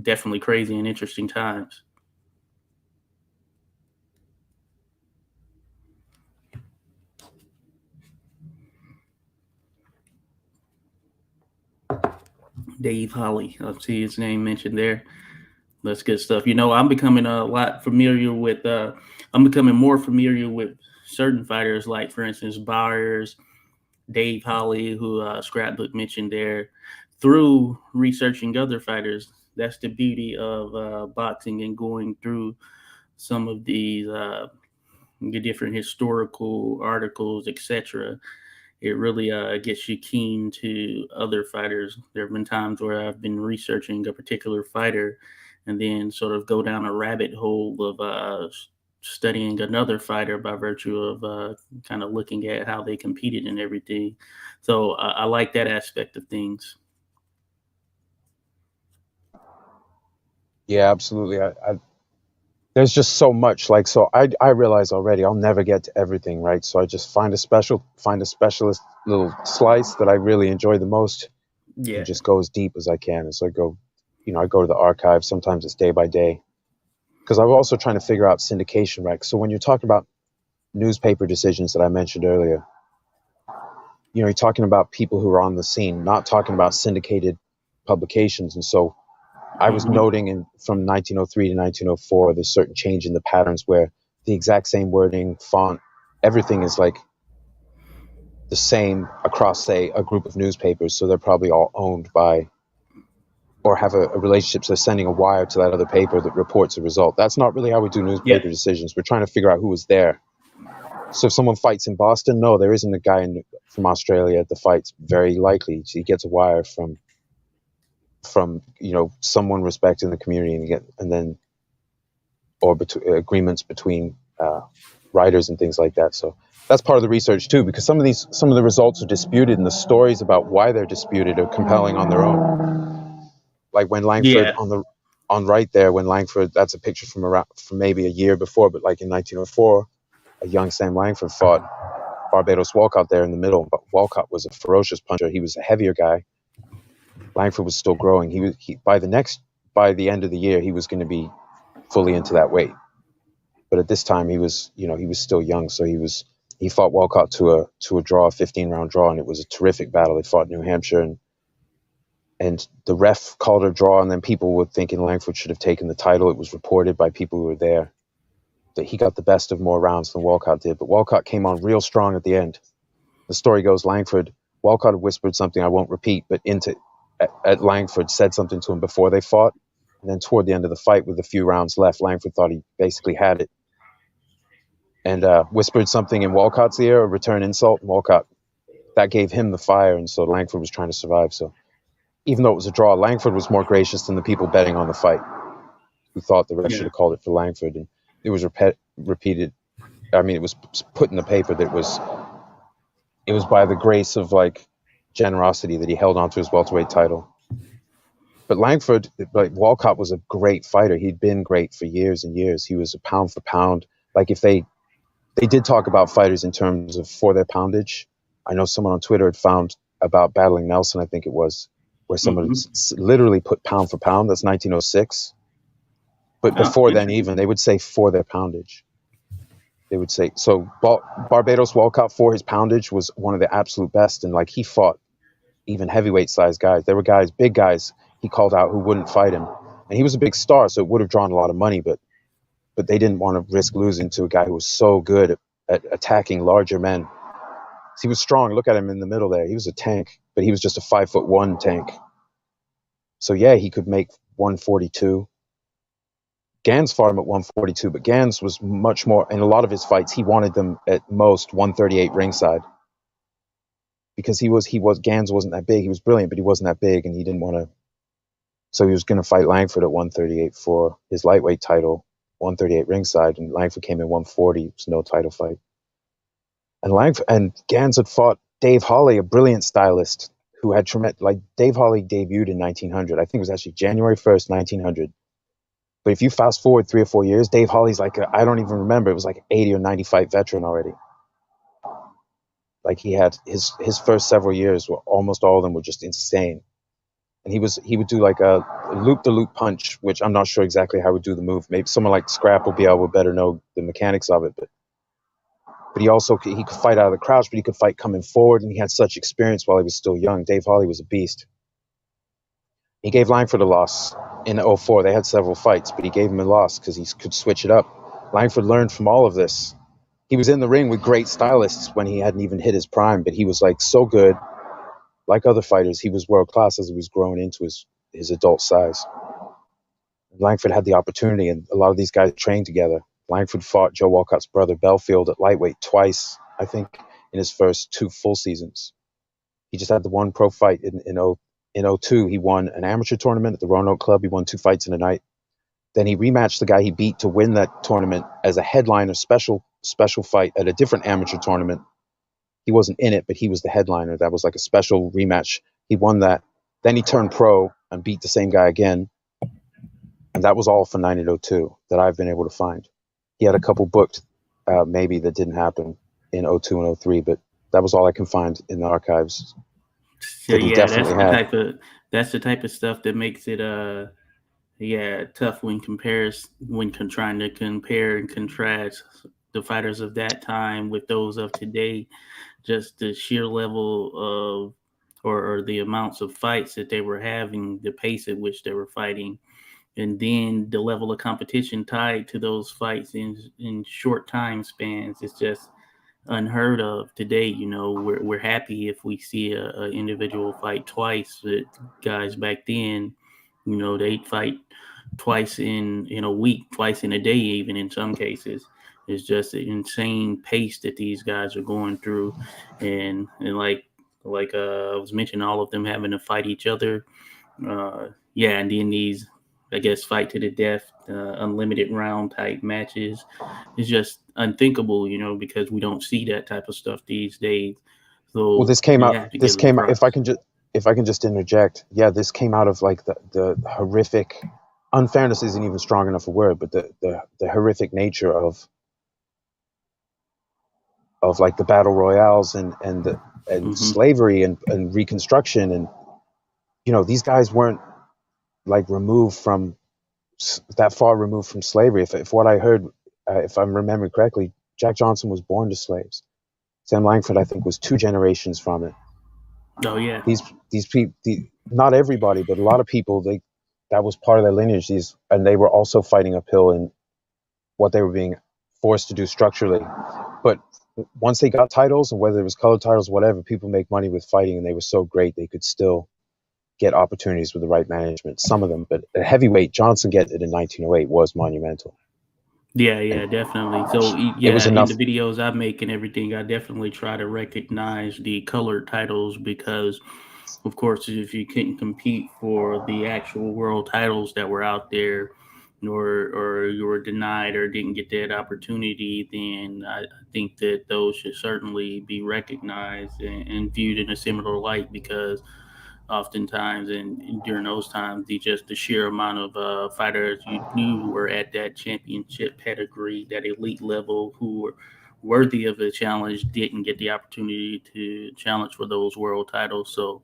definitely crazy and interesting times. Dave Holly, I see his name mentioned there. That's good stuff. I'm becoming a lot familiar with. I'm becoming more familiar with certain fighters, like for instance, Bowers, Dave Holly, who Scrapbook mentioned there, through researching other fighters. That's the beauty of boxing and going through some of these the different historical articles, etc. It really gets you keen to other fighters. There have been times where I've been researching a particular fighter and then sort of go down a rabbit hole of studying another fighter by virtue of kind of looking at how they competed and everything. So I like that aspect of things. Yeah, absolutely. There's just so much. Like, so I realize already I'll never get to everything, right? So I just find a specialist little slice that I really enjoy the most, Yeah. and just go as deep as I can. And so I go to the archive. Sometimes it's day by day, because I'm also trying to figure out syndication, right? So when you're talking about newspaper decisions that I mentioned earlier, you're talking about people who are on the scene, not talking about syndicated publications. And so I was noting from 1903 to 1904, there's certain change in the patterns where the exact same wording, font, everything is like the same across, say, a group of newspapers. So they're probably all owned by, or have a relationship. So they're sending a wire to that other paper that reports a result. That's not really how we do newspaper decisions. We're trying to figure out who was there. So if someone fights in Boston, no, there isn't a guy from Australia at the fights. Very likely he gets a wire from someone respecting the community, or agreements between writers and things like that. So that's part of the research too, because some of the results are disputed, and the stories about why they're disputed are compelling on their own. Like when Langford on right there, when Langford, that's a picture from maybe a year before, but like in 1904, a young Sam Langford fought Barbados Walcott there in the middle. But Walcott was a ferocious puncher. He was a heavier guy. Langford was still growing. By the end of the year, he was going to be fully into that weight. But at this time, he was still young. So he fought Walcott to a draw, a 15-round draw, and it was a terrific battle. They fought in New Hampshire, and the ref called a draw, and then people were thinking Langford should have taken the title. It was reported by people who were there that he got the best of more rounds than Walcott did. But Walcott came on real strong at the end. The story goes, Walcott had whispered something I won't repeat, but at Langford said something to him before they fought. And then toward the end of the fight, with a few rounds left, Langford thought he basically had it, and whispered something in Walcott's ear, a return insult. And Walcott, that gave him the fire, and so Langford was trying to survive. So even though it was a draw, Langford was more gracious than the people betting on the fight, who thought the ref should have called it for Langford. And it was repeated. I mean, it was put in the paper that it was by the grace of generosity that he held on to his welterweight title. But Langford, like Walcott, was a great fighter. He'd been great for years and years. He was a pound for pound. Like, if they did talk about fighters in terms of for their poundage. I know someone on Twitter had found about battling Nelson, I think it was, where someone literally put pound for pound. That's 1906. But before then, even, they would say for their poundage. They would say, so Barbados Walcott, for his poundage, was one of the absolute best. And he fought even heavyweight sized guys. There were guys, big guys, he called out who wouldn't fight him. And he was a big star, so it would have drawn a lot of money, but they didn't want to risk losing to a guy who was so good at attacking larger men. He was strong. Look at him in the middle there. He was a tank, but he was just a 5'1" tank. So yeah, he could make 142. Gans fought him at 142, but Gans was much more, in a lot of his fights, he wanted them at most 138 ringside, because Gans wasn't that big. He was brilliant, but he wasn't that big, and he didn't want to. So he was going to fight Langford at 138 for his lightweight title, 138 ringside, and Langford came in 140. It was no title fight. And Gans had fought Dave Holly, a brilliant stylist who had tremendous. Like, Dave Holly debuted in 1900. I think it was actually January 1st, 1900. But if you fast forward 3 or 4 years, Dave Holly's like I don't even remember. It was like 80 or 90 fight veteran already. Like, he had his first several years were almost all of them were just insane. And he would do like a loop-the-loop punch, which I'm not sure exactly how he would do the move. Maybe someone like Scrap will be able to better know the mechanics of it. But he could fight out of the crouch, but he could fight coming forward, and he had such experience while he was still young. Dave Holly was a beast. He gave Langford a loss in 2004. They had several fights, but he gave him a loss because he could switch it up. Langford learned from all of this. He was in the ring with great stylists when he hadn't even hit his prime, but he was like so good. Like other fighters, he was world class as he was growing into his adult size. Langford had the opportunity, and a lot of these guys trained together. Langford fought Joe Walcott's brother Belfield at lightweight twice, I think, in his first 2 full seasons. He just had the one pro fight in 2002. He won an amateur tournament at the Roanoke Club. He won 2 fights in a night. Then he rematched the guy he beat to win that tournament as a headliner special fight at a different amateur tournament. He wasn't in it, but he was the headliner. That was like a special rematch. He won that. Then he turned pro and beat the same guy again. And that was all for 1902 that I've been able to find. He had a couple booked, maybe, that didn't happen in 2002 and 2003, but that was all I can find in the archives. So yeah, that's the type of stuff that makes it tough when trying to compare and contrast the fighters of that time with those of today. Just the sheer level of or the amounts of fights that they were having, the pace at which they were fighting, and then the level of competition tied to those fights in short time spans. It's just unheard of today. You know, we're happy if we see a individual fight twice. But guys back then, you know, they'd fight twice in a week, twice in a day, even in some cases. It's just an insane pace that these guys are going through, and like I was mentioning, all of them having to fight each other. And then these, I guess, fight to the death, unlimited round type matches is just unthinkable, you know, because we don't see that type of stuff these days. So well, this came out. If I can just interject, this came out of like the horrific. Unfairness isn't even strong enough a word, but the horrific nature of like the battle royales and Mm-hmm. slavery and Reconstruction, and you know, these guys weren't like that far removed from slavery. If what I heard, if I'm remembering correctly, Jack Johnson was born to slaves. Sam Langford, I think, was 2 generations from it. Oh yeah. These people, not everybody, but a lot of people, that was part of their lineage. And they were also fighting uphill in what they were being forced to do structurally. But once they got titles, and whether it was colored titles, whatever, people make money with fighting, and they were so great they could still get opportunities with the right management. Some of them, but at heavyweight, Johnson getting it in 1908 was monumental. Yeah, definitely. So it was enough. In the videos I make and everything, I definitely try to recognize the colored titles because, of course, if you couldn't compete for the actual world titles that were out there, or you were denied or didn't get that opportunity, then I think that those should certainly be recognized and viewed in a similar light, because oftentimes and during those times, the sheer amount of fighters you knew were at that championship pedigree, that elite level, who were worthy of a challenge, didn't get the opportunity to challenge for those world titles. So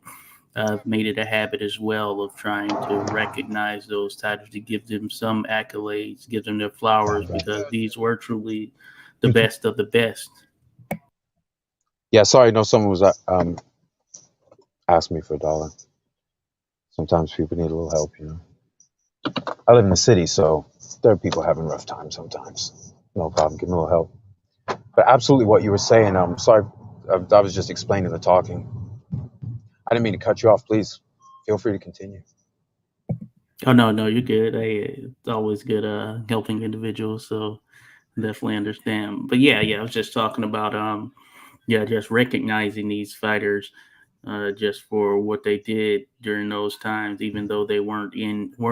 I've made it a habit as well of trying to recognize those titles, to give them some accolades, give them their flowers, because these were truly the best of the best. Yeah, sorry, no, someone was asked me for $1. Sometimes people need a little help, you know. I live in the city, so there are people having rough times sometimes. No problem, give them a little help. But absolutely what you were saying, sorry, I was just explaining the talking. I didn't mean to cut you off. Please feel free to continue. Oh no, no, you're good. Hey, it's always good helping individuals, so definitely understand. But yeah, I was just talking about yeah, just recognizing these fighters just for what they did during those times, even though they weren't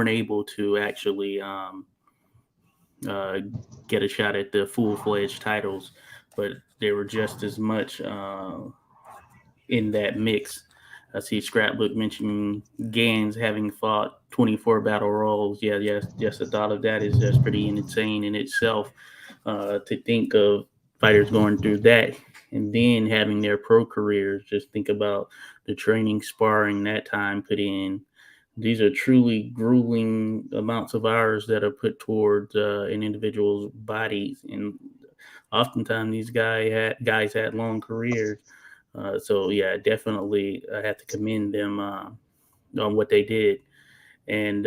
able to actually uh, get a shot at the full fledged titles, but they were just as much in that mix. I see Scrapbook mentioning Gans having fought 24 battle royals. Yeah, yes, just the thought of that is just pretty insane in itself. To think of fighters going through that and then having their pro careers. Just think about the training, sparring that time put in. These are truly grueling amounts of hours that are put towards an individual's bodies, and oftentimes these guys had long careers. So yeah, definitely I have to commend them on what they did, and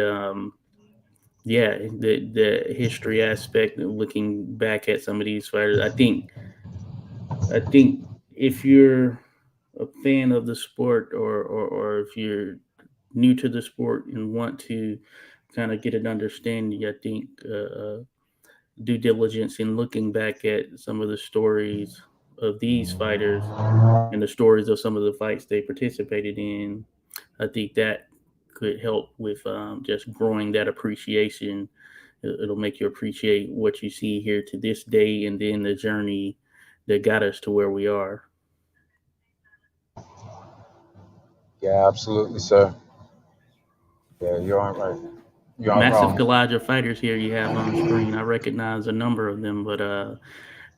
yeah, the history aspect and looking back at some of these fighters, I think if you're a fan of the sport, or if you're new to the sport and want to kind of get an understanding, I think due diligence in looking back at some of the stories of these fighters and the stories of some of the fights they participated in, I think that could help with just growing that appreciation. It'll make you appreciate what you see here to this day, and then the journey that got us to where we are. Yeah, absolutely, sir. Yeah, you aren't right. You aren't Massive wrong. collage of fighters here you have on screen. I recognize a number of them, but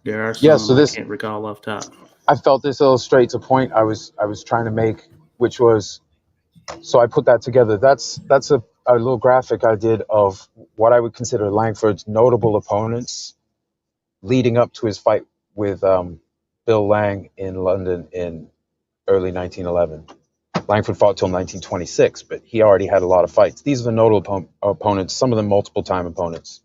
there are Yeah, some so I this can't recall off top. I felt this illustrates a point I was trying to make, which was so I put that together. That's a little graphic I did of what I would consider Langford's notable opponents leading up to his fight with Bill Lang in London in early 1911. Langford fought till 1926, but he already had a lot of fights. These are the notable opponents, some of them multiple time opponents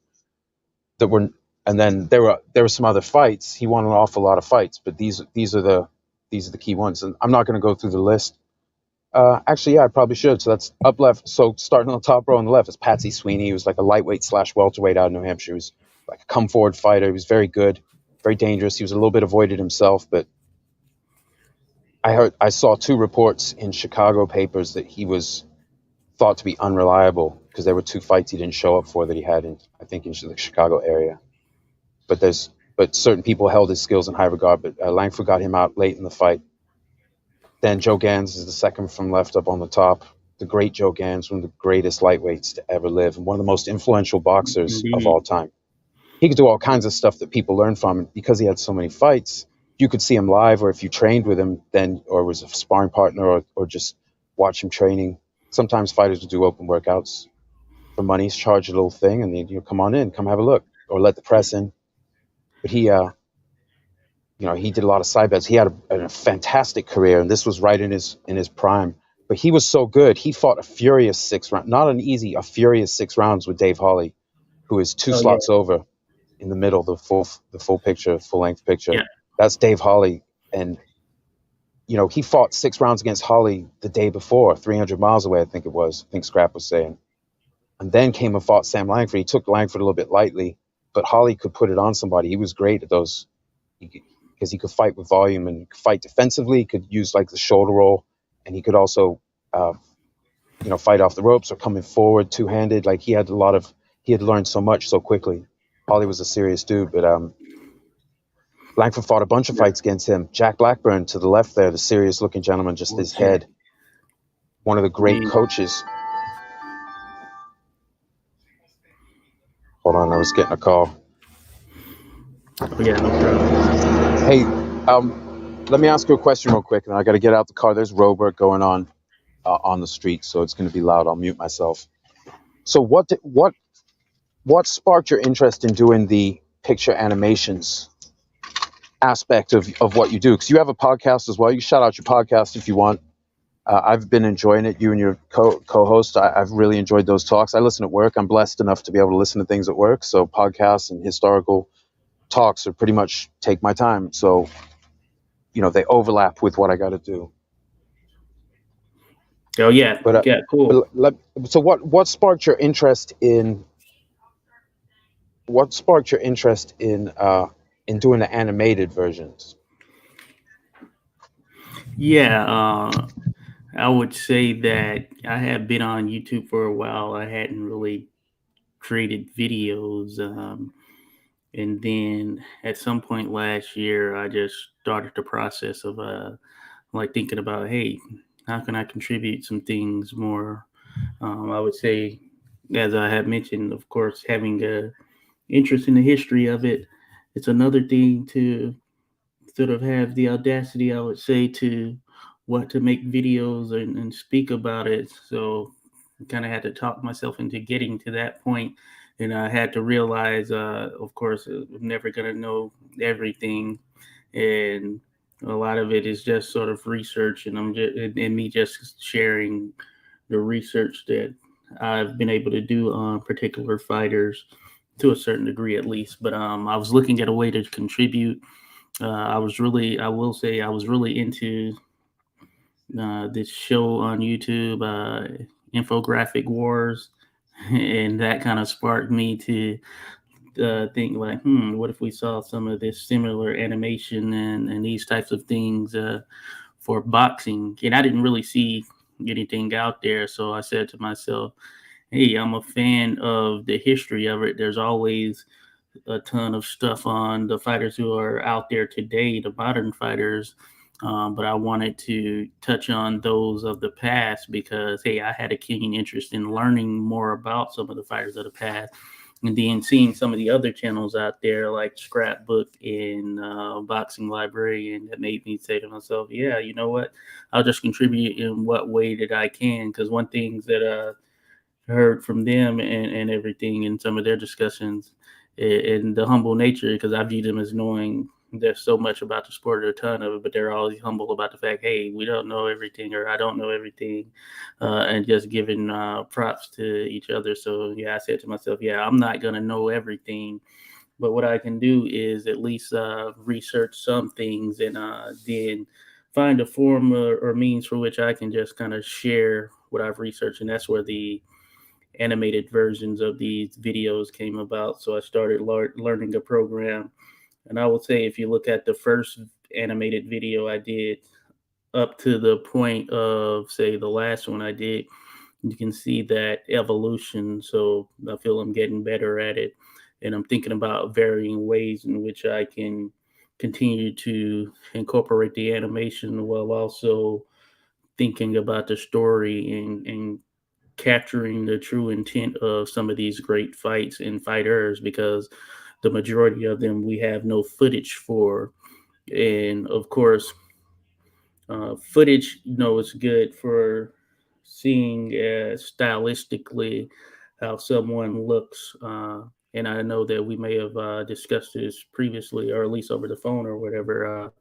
that were, and then there were some other fights. He won an awful lot of fights, but these are the key ones. And I'm not going to go through the list. Actually, yeah, I probably should. So that's up left. So starting on the top row on the left is Patsy Sweeney. He was like a lightweight slash welterweight out of New Hampshire. He was like a come forward fighter. He was very good, very dangerous. He was a little bit avoided himself, but I saw two reports in Chicago papers that he was thought to be unreliable because there were two fights he didn't show up for that he had in, I think, in the Chicago area. But certain people held his skills in high regard. But Langford got him out late in the fight. Then Joe Gans is the second from left up on the top. The great Joe Gans, one of the greatest lightweights to ever live, and one of the most influential boxers of Indeed. all time. He could do all kinds of stuff that people learn from, and because he had so many fights, you could see him live, or if you trained with him, then or was a sparring partner, or just watch him training. Sometimes fighters would do open workouts for money, charge a little thing, and then come on in, come have a look, or let the press in. But he did a lot of side bets. He had a fantastic career, and this was right in his prime. But he was so good. He fought a furious 6 round, not an easy, a furious 6 rounds with Dave Holly, who is two Oh yeah, slots over in the middle, the full picture, full length picture. yeah. That's Dave Holly, and he fought 6 rounds against Holly the day before, 300 miles away, I think it was. I think Scrap was saying, and then came and fought Sam Langford. He took Langford a little bit lightly, but Holly could put it on somebody. He was great at those. Because he could fight with volume and fight defensively. He could use like the shoulder roll, and he could also, uh, fight off the ropes or coming forward two-handed. Like he had learned so much so quickly. Holly was a serious dude, but Langford fought a bunch of Yeah. fights against him. Jack Blackburn to the left there, the serious-looking gentleman, just his Okay. head. One of the great Indeed. coaches. Hold on, I was getting a call. Oh yeah, no problem. Hey, let me ask you a question real quick, and I got to get out the car. There's road work going on the street, so it's going to be loud. I'll mute myself. So what sparked your interest in doing the picture animations aspect of what you do? Because you have a podcast as well. You shout out your podcast if you want. I've been enjoying it. You and your co-host, I've really enjoyed those talks. I listen at work. I'm blessed enough to be able to listen to things at work. So podcasts and historical talks are pretty much take my time. So they overlap with what I got to do. Oh yeah, But yeah, cool. so what sparked your interest in in doing the animated versions? Yeah, I would say that I have been on YouTube for a while. I hadn't really created videos. And then at some point last year, I just started the process of like thinking about, hey, how can I contribute some things more? I would say, as I have mentioned, of course, having a interest in the history of it, it's another thing to sort of have the audacity, I would say, to what to make videos and speak about it. So I kind of had to talk myself into getting to that point, and I had to realize, of course, I'm never gonna know everything, and a lot of it is just sort of research, and I'm just and me just sharing the research that I've been able to do on particular fighters to a certain degree, at least. But I was looking at a way to contribute. I will say, I was really into this show on YouTube, Infographic Wars, and that kind of sparked me to think like, what if we saw some of this similar animation and these types of things for boxing? And I didn't really see anything out there, so I said to myself, hey, I'm a fan of the history of it. There's always a ton of stuff on the fighters who are out there today, the modern fighters. But I wanted to touch on those of the past because, hey, I had a keen interest in learning more about some of the fighters of the past. And then seeing some of the other channels out there like Scrapbook and Boxing Librarian, that made me say to myself, yeah, you know what? I'll just contribute in what way that I can. Because one thing that heard from them and everything in some of their discussions and the humble nature, because I view them as knowing there's so much about the sport or a ton of it, but they're always humble about the fact, hey, we don't know everything or I don't know everything, and just giving props to each other. So yeah, I said to myself, yeah, I'm not gonna know everything, but what I can do is at least research some things and then find a form or means for which I can just kind of share what I've researched, and that's where the animated versions of these videos came about. So I started learning a program. And I would say if you look at the first animated video I did up to the point of, say, the last one I did, you can see that evolution. So I feel I'm getting better at it. And I'm thinking about varying ways in which I can continue to incorporate the animation while also thinking about the story and capturing the true intent of some of these great fights and fighters because the majority of them we have no footage for. And of course, footage, is good for seeing stylistically how someone looks. And I know that we may have discussed this previously, or at least over the phone or whatever,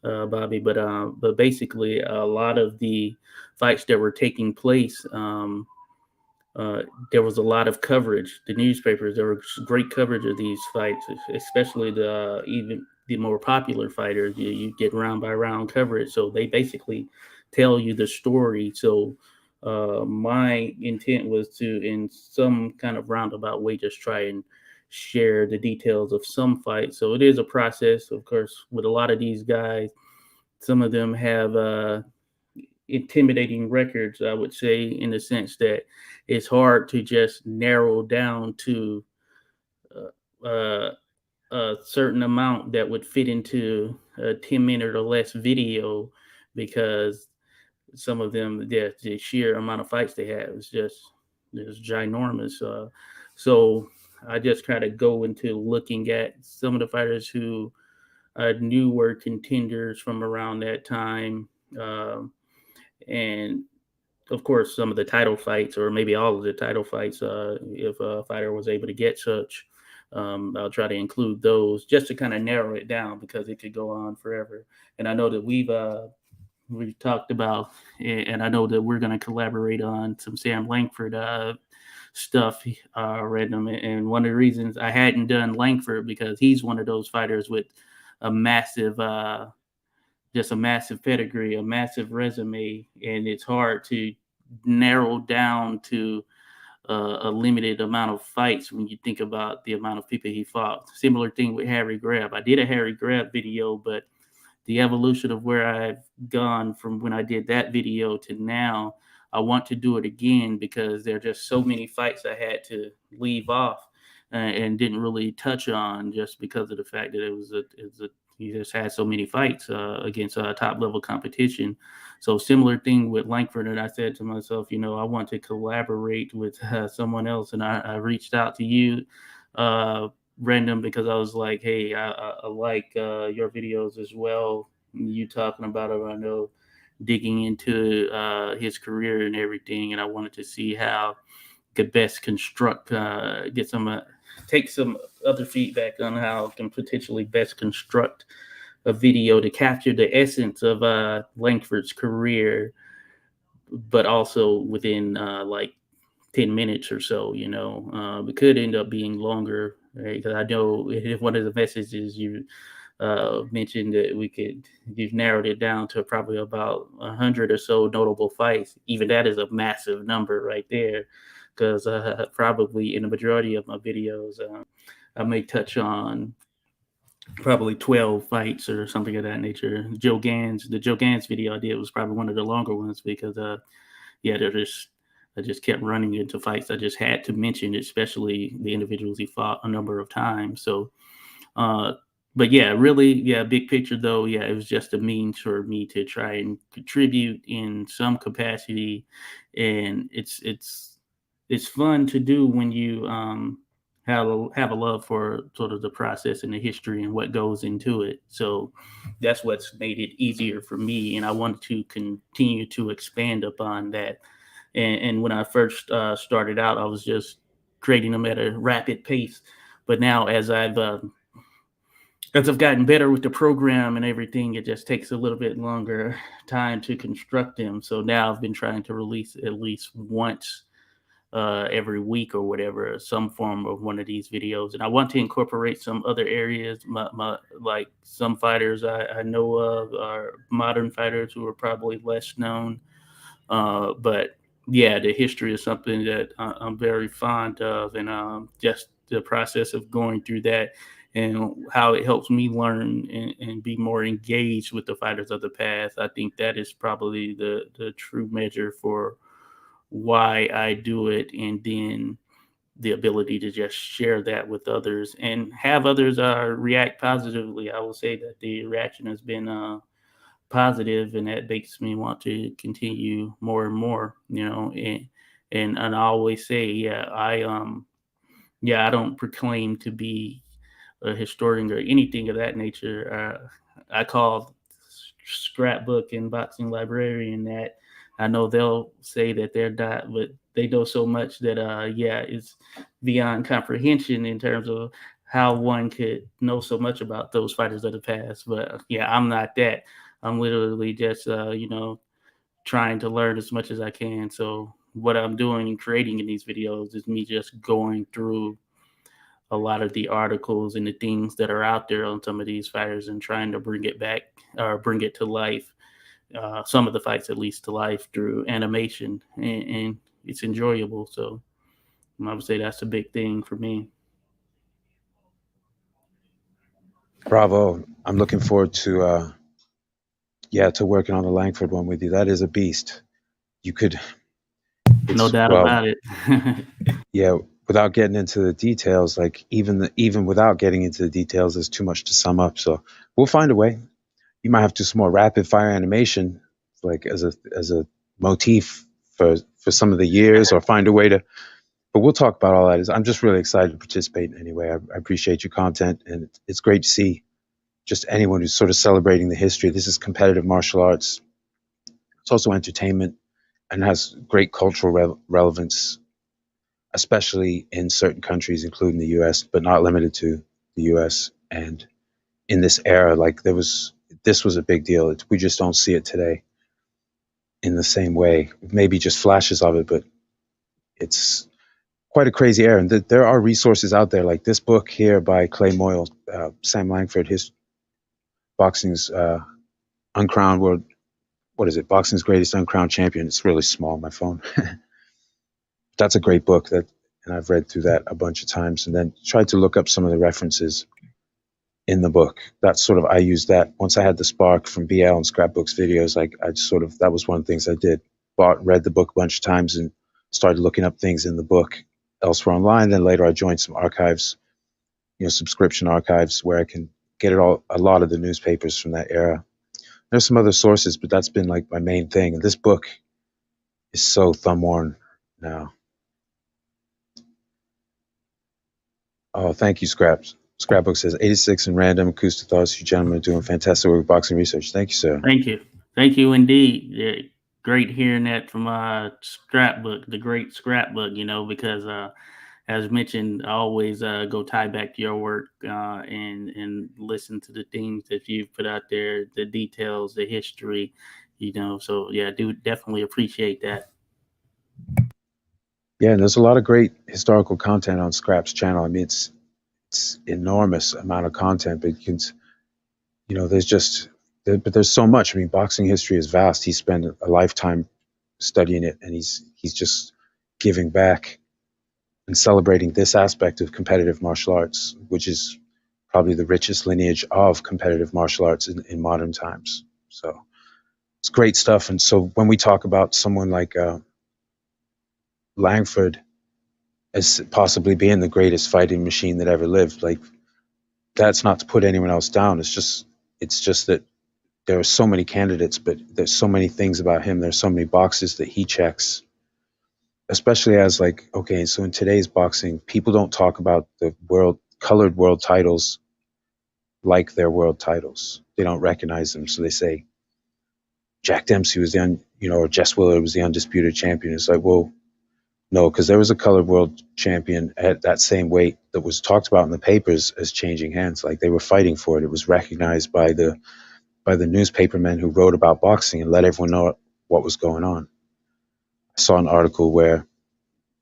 Bobby. But basically, a lot of the fights that were taking place, uh, there was a lot of coverage. The newspapers, there was great coverage of these fights, especially the even the more popular fighters. You get round by round coverage, so they basically tell you the story. So my intent was to, in some kind of roundabout way, just try and share the details of some fights. So it is a process, of course, with a lot of these guys. Some of them have intimidating records, I would say, in the sense that it's hard to just narrow down to uh, a certain amount that would fit into a 10-minute or less video because some of them, the sheer amount of fights they have is ginormous. So I just kind of go into looking at some of the fighters who I knew were contenders from around that time. And of course, some of the title fights, or maybe all of the title fights, if a fighter was able to get such, I'll try to include those just to kind of narrow it down because it could go on forever. And I know that we've talked about, and I know that we're going to collaborate on some Sam Langford stuff, random. And one of the reasons I hadn't done Langford because he's one of those fighters with a massive just a massive pedigree, a massive resume, and it's hard to narrowed down to a limited amount of fights when you think about the amount of people he fought. Similar thing with Harry Greb. I did a Harry Greb video, but the evolution of where I've gone from when I did that video to now, I want to do it again because there are just so many fights I had to leave off and didn't really touch on just because of the fact that he just had so many fights against top level competition. So similar thing with Langford, and I said to myself, I want to collaborate with someone else, and I reached out to you, random, because I was like, hey, I like your videos as well. You talking about it, I know, digging into his career and everything, and I wanted to see how could best construct, take some other feedback on how I can potentially best construct a video to capture the essence of Langford's career, but also within like 10 minutes or so. It could end up being longer, right? Because I know if one of the messages you mentioned that you've narrowed it down to probably about 100 or so notable fights. Even that is a massive number right there, because probably in the majority of my videos, I may touch on probably 12 fights or something of that nature. The Joe Gans video I did was probably one of the longer ones because, I just kept running into fights I just had to mention, especially the individuals he fought a number of times. So, but yeah, really, big picture though, it was just a means for me to try and contribute in some capacity, and it's fun to do when you have a love for sort of the process and the history and what goes into it. So that's what's made it easier for me, and I wanted to continue to expand upon that. And when I first started out, I was just creating them at a rapid pace. But now, as I've gotten better with the program and everything, it just takes a little bit longer time to construct them. So now I've been trying to release at least once every week or whatever, some form of one of these videos. And I want to incorporate some other areas. Like some fighters I know of are modern fighters who are probably less known. But yeah, the history is something that I'm very fond of, and just the process of going through that and how it helps me learn and be more engaged with the fighters of the past. I think that is probably the true measure for why I do it, and then the ability to just share that with others and have others react positively. I will say that the reaction has been positive, and that makes me want to continue more and more. And I always say, I don't proclaim to be a historian or anything of that nature. I call scrapbook and boxing librarian that. I know they'll say that they're not, but they know so much that it's beyond comprehension in terms of how one could know so much about those fighters of the past. But I'm not that. I'm literally just trying to learn as much as I can. So what I'm doing and creating in these videos is me just going through a lot of the articles and the things that are out there on some of these fighters and trying to bring it back or bring it to life. Some of the fights at least to life through animation, and it's enjoyable. So I would say that's a big thing for me. Bravo. I'm looking forward to working on the Langford one with you. That is a beast. You could, no doubt about it. Yeah, without getting into the details, like even without getting into the details, there's too much to sum up. So we'll find a way. You might have to do some more rapid fire animation, like as a motif for some of the years, or find a way to. But we'll talk about all that. I'm just really excited to participate anyway. I appreciate your content, and it's great to see just anyone who's sort of celebrating the history. This is competitive martial arts. It's also entertainment and has great cultural relevance, especially in certain countries, including the U.S., but not limited to the U.S. And in this era, this was a big deal. We just don't see it today in the same way. Maybe just flashes of it, but it's quite a crazy era. And there are resources out there, like this book here by Clay Moyle, Sam Langford, his boxing's Uncrowned World what is it? Boxing's Greatest Uncrowned Champion. It's really small on my phone. That's a great book and I've read through that a bunch of times, and then tried to look up some of the references in the book. That's sort of, I used that once I had the spark from BL and Scrapbooks videos. Like I sort of, that was one of the things I did. Read the book a bunch of times and started looking up things in the book elsewhere online. Then later I joined some archives, subscription archives where I can get a lot of the newspapers from that era. There's some other sources, but that's been like my main thing. And this book is so thumb worn now. Oh, thank you, Scraps. Scrapbook says 86 and random acoustic thoughts. You gentlemen are doing fantastic work with boxing research. Thank you, sir. Thank you indeed. Yeah, great hearing that from Scrapbook, the great Scrapbook. Because as mentioned, I always go tie back to your work and listen to the things that you've put out there, the details, the history. So yeah, I do definitely appreciate that. Yeah, and there's a lot of great historical content on Scrap's channel. I mean, it's enormous amount of content, but there's so much. I mean, boxing history is vast. He spent a lifetime studying it, and he's just giving back and celebrating this aspect of competitive martial arts, which is probably the richest lineage of competitive martial arts in modern times. So it's great stuff. And so when we talk about someone like Langford as possibly being the greatest fighting machine that ever lived, like, that's not to put anyone else down. It's just that there are so many candidates, but there's so many things about him. There's so many boxes that he checks, especially as like, okay, so in today's boxing, people don't talk about the colored world titles like they're world titles. They don't recognize them. So they say Jack Dempsey was or Jess Willard was the undisputed champion. It's like, well, no, because there was a colored world champion at that same weight that was talked about in the papers as changing hands. Like, they were fighting for it. It was recognized by the newspapermen who wrote about boxing and let everyone know what was going on. I saw an article where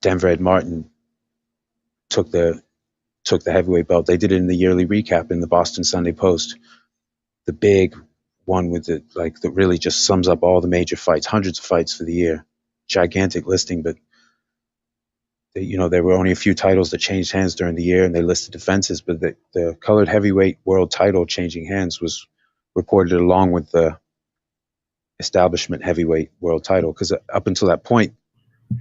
Denver Ed Martin took the heavyweight belt. They did it in the yearly recap in the Boston Sunday Post. The big one with that really just sums up all the major fights, hundreds of fights for the year. Gigantic listing, but there were only a few titles that changed hands during the year, and they listed defenses, but the colored heavyweight world title changing hands was reported along with the establishment heavyweight world title, because up until that point,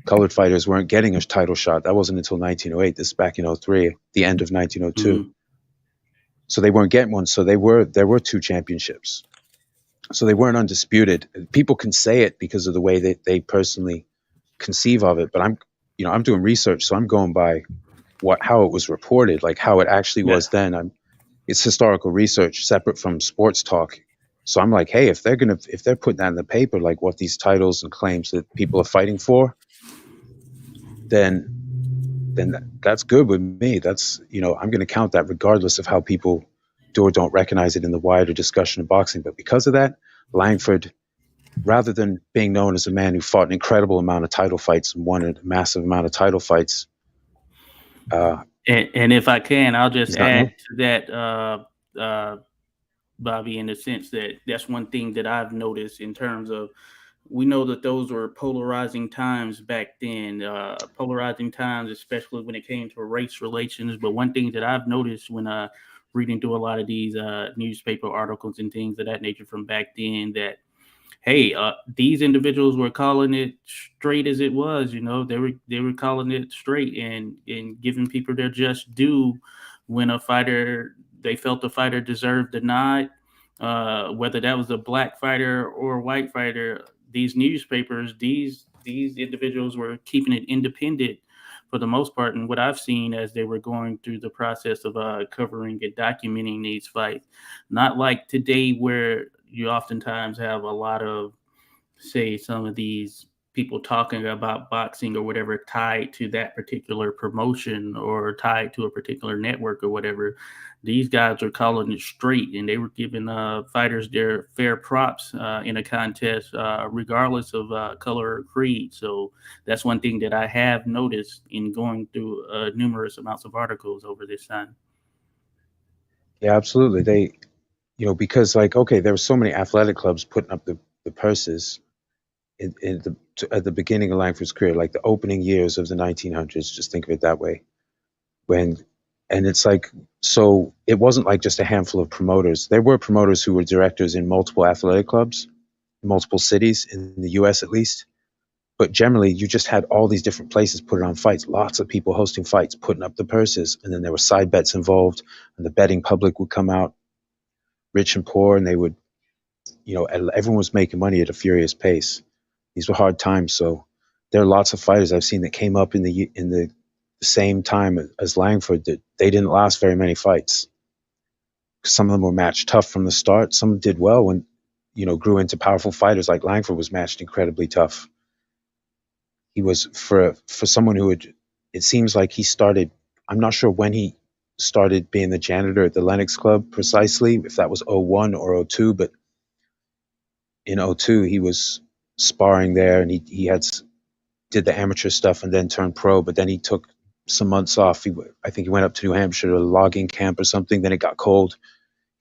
colored fighters weren't getting a title shot. That wasn't until 1908. This is back in 03, the end of 1902. Mm-hmm. So they weren't getting one. So there were two championships. So they weren't undisputed. People can say it because of the way that they personally conceive of it, but I'm doing research, so I'm going by how it was reported, like how it actually was then. It's historical research separate from sports talk. So I'm like, hey, if they're putting that in the paper, like what these titles and claims that people are fighting for, then that's good with me. That's, I'm going to count that regardless of how people do or don't recognize it in the wider discussion of boxing. But because of that, Langford, rather than being known as a man who fought an incredible amount of title fights and won a massive amount of title fights. And if I can, I'll just add to that, Bobby, in the sense that that's one thing that I've noticed in terms of, we know that those were polarizing times back then, polarizing times, especially when it came to race relations. But one thing that I've noticed when reading through a lot of these newspaper articles and things of that nature from back then, that, hey, these individuals were calling it straight as it was. They were calling it straight and giving people their just due when they felt the fighter deserved the nod, whether that was a black fighter or a white fighter. These newspapers, these individuals were keeping it independent for the most part. And what I've seen as they were going through the process of covering and documenting these fights, not like today where you oftentimes have a lot of, say, some of these people talking about boxing or whatever tied to that particular promotion or tied to a particular network or whatever. These guys are calling it straight, and they were giving fighters their fair props in a contest, regardless of color or creed. So that's one thing that I have noticed in going through numerous amounts of articles over this time. Yeah, absolutely. They, because there were so many athletic clubs putting up the purses at the beginning of Langford's career, like the opening years of the 1900s. Just think of it that way. And it's like, so it wasn't like just a handful of promoters. There were promoters who were directors in multiple athletic clubs, multiple cities in the U.S. at least. But generally, you just had all these different places putting on fights, lots of people hosting fights, putting up the purses, and then there were side bets involved, and the betting public would come out, rich and poor, and they would, everyone was making money at a furious pace. These were hard times, so there are lots of fighters I've seen that came up in the same time as Langford that they didn't last very many fights. Some of them were matched tough from the start. Some did well when, grew into powerful fighters. Like Langford was matched incredibly tough. He was for someone who had, it seems like he started, I'm not sure when he started being the janitor at the Lenox Club precisely, if that was 01 or 02, but in 02 he was sparring there, and he did the amateur stuff and then turned pro, but then he took some months off. I think he went up to New Hampshire to a logging camp or something. Then it got cold.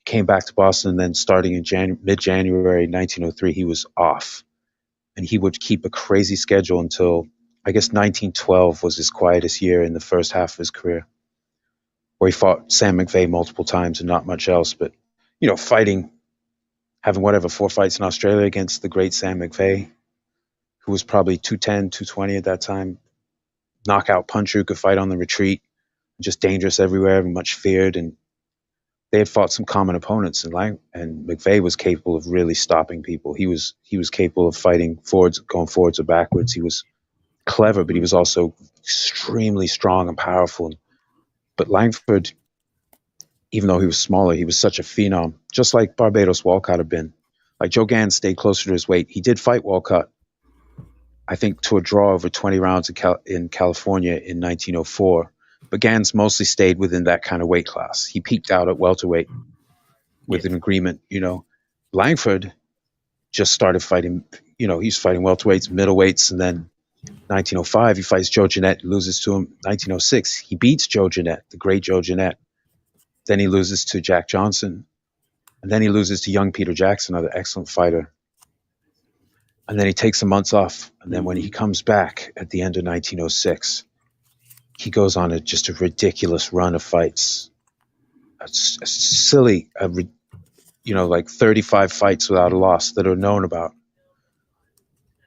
Came back to Boston, and then starting in mid-January 1903, he was off. And he would keep a crazy schedule until, I guess, 1912 was his quietest year in the first half of his career, where he fought Sam McVeigh multiple times and not much else. But, fighting, having 4 fights in Australia against the great Sam McVeigh, who was probably 210, 220 at that time, knockout puncher who could fight on the retreat, just dangerous everywhere, much feared. And they had fought some common opponents, and McVeigh was capable of really stopping people. He was capable of fighting forwards, going forwards or backwards. He was clever, but he was also extremely strong and powerful. But Langford, even though he was smaller, he was such a phenom, just like Barbados Walcott had been. Like Joe Gans stayed closer to his weight. He did fight Walcott, I think, to a draw over 20 rounds in California in 1904. But Gans mostly stayed within that kind of weight class. He peaked out at welterweight with an agreement. Langford just started fighting, he's fighting welterweights, middleweights, and then 1905, he fights Joe Jeanette, loses to him. 1906, he beats Joe Jeanette, the great Joe Jeanette. Then he loses to Jack Johnson. And then he loses to young Peter Jackson, another excellent fighter. And then he takes some months off. And then when he comes back at the end of 1906, he goes on just a ridiculous run of fights. A silly, like 35 fights without a loss that are known about.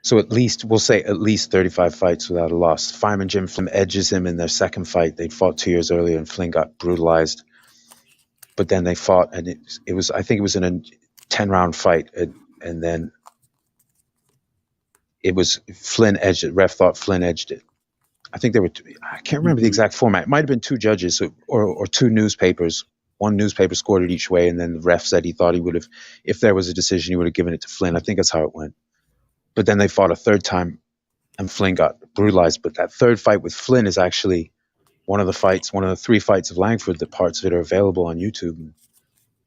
So we'll say at least 35 fights without a loss. Fireman Jim Flynn edges him in their second fight. They'd fought 2 years earlier, and Flynn got brutalized. But then they fought, and I think it was in a 10-round fight, and then it was Flynn edged it. Ref thought Flynn edged it. I think I can't remember the exact format. It might have been 2 judges or 2 newspapers. One newspaper scored it each way, and then the ref said he thought he would have, if there was a decision, he would have given it to Flynn. I think that's how it went. But then they fought a third time, and Flynn got brutalized. But that third fight with Flynn is actually one of the 3 fights of Langford. The parts of it are available on YouTube.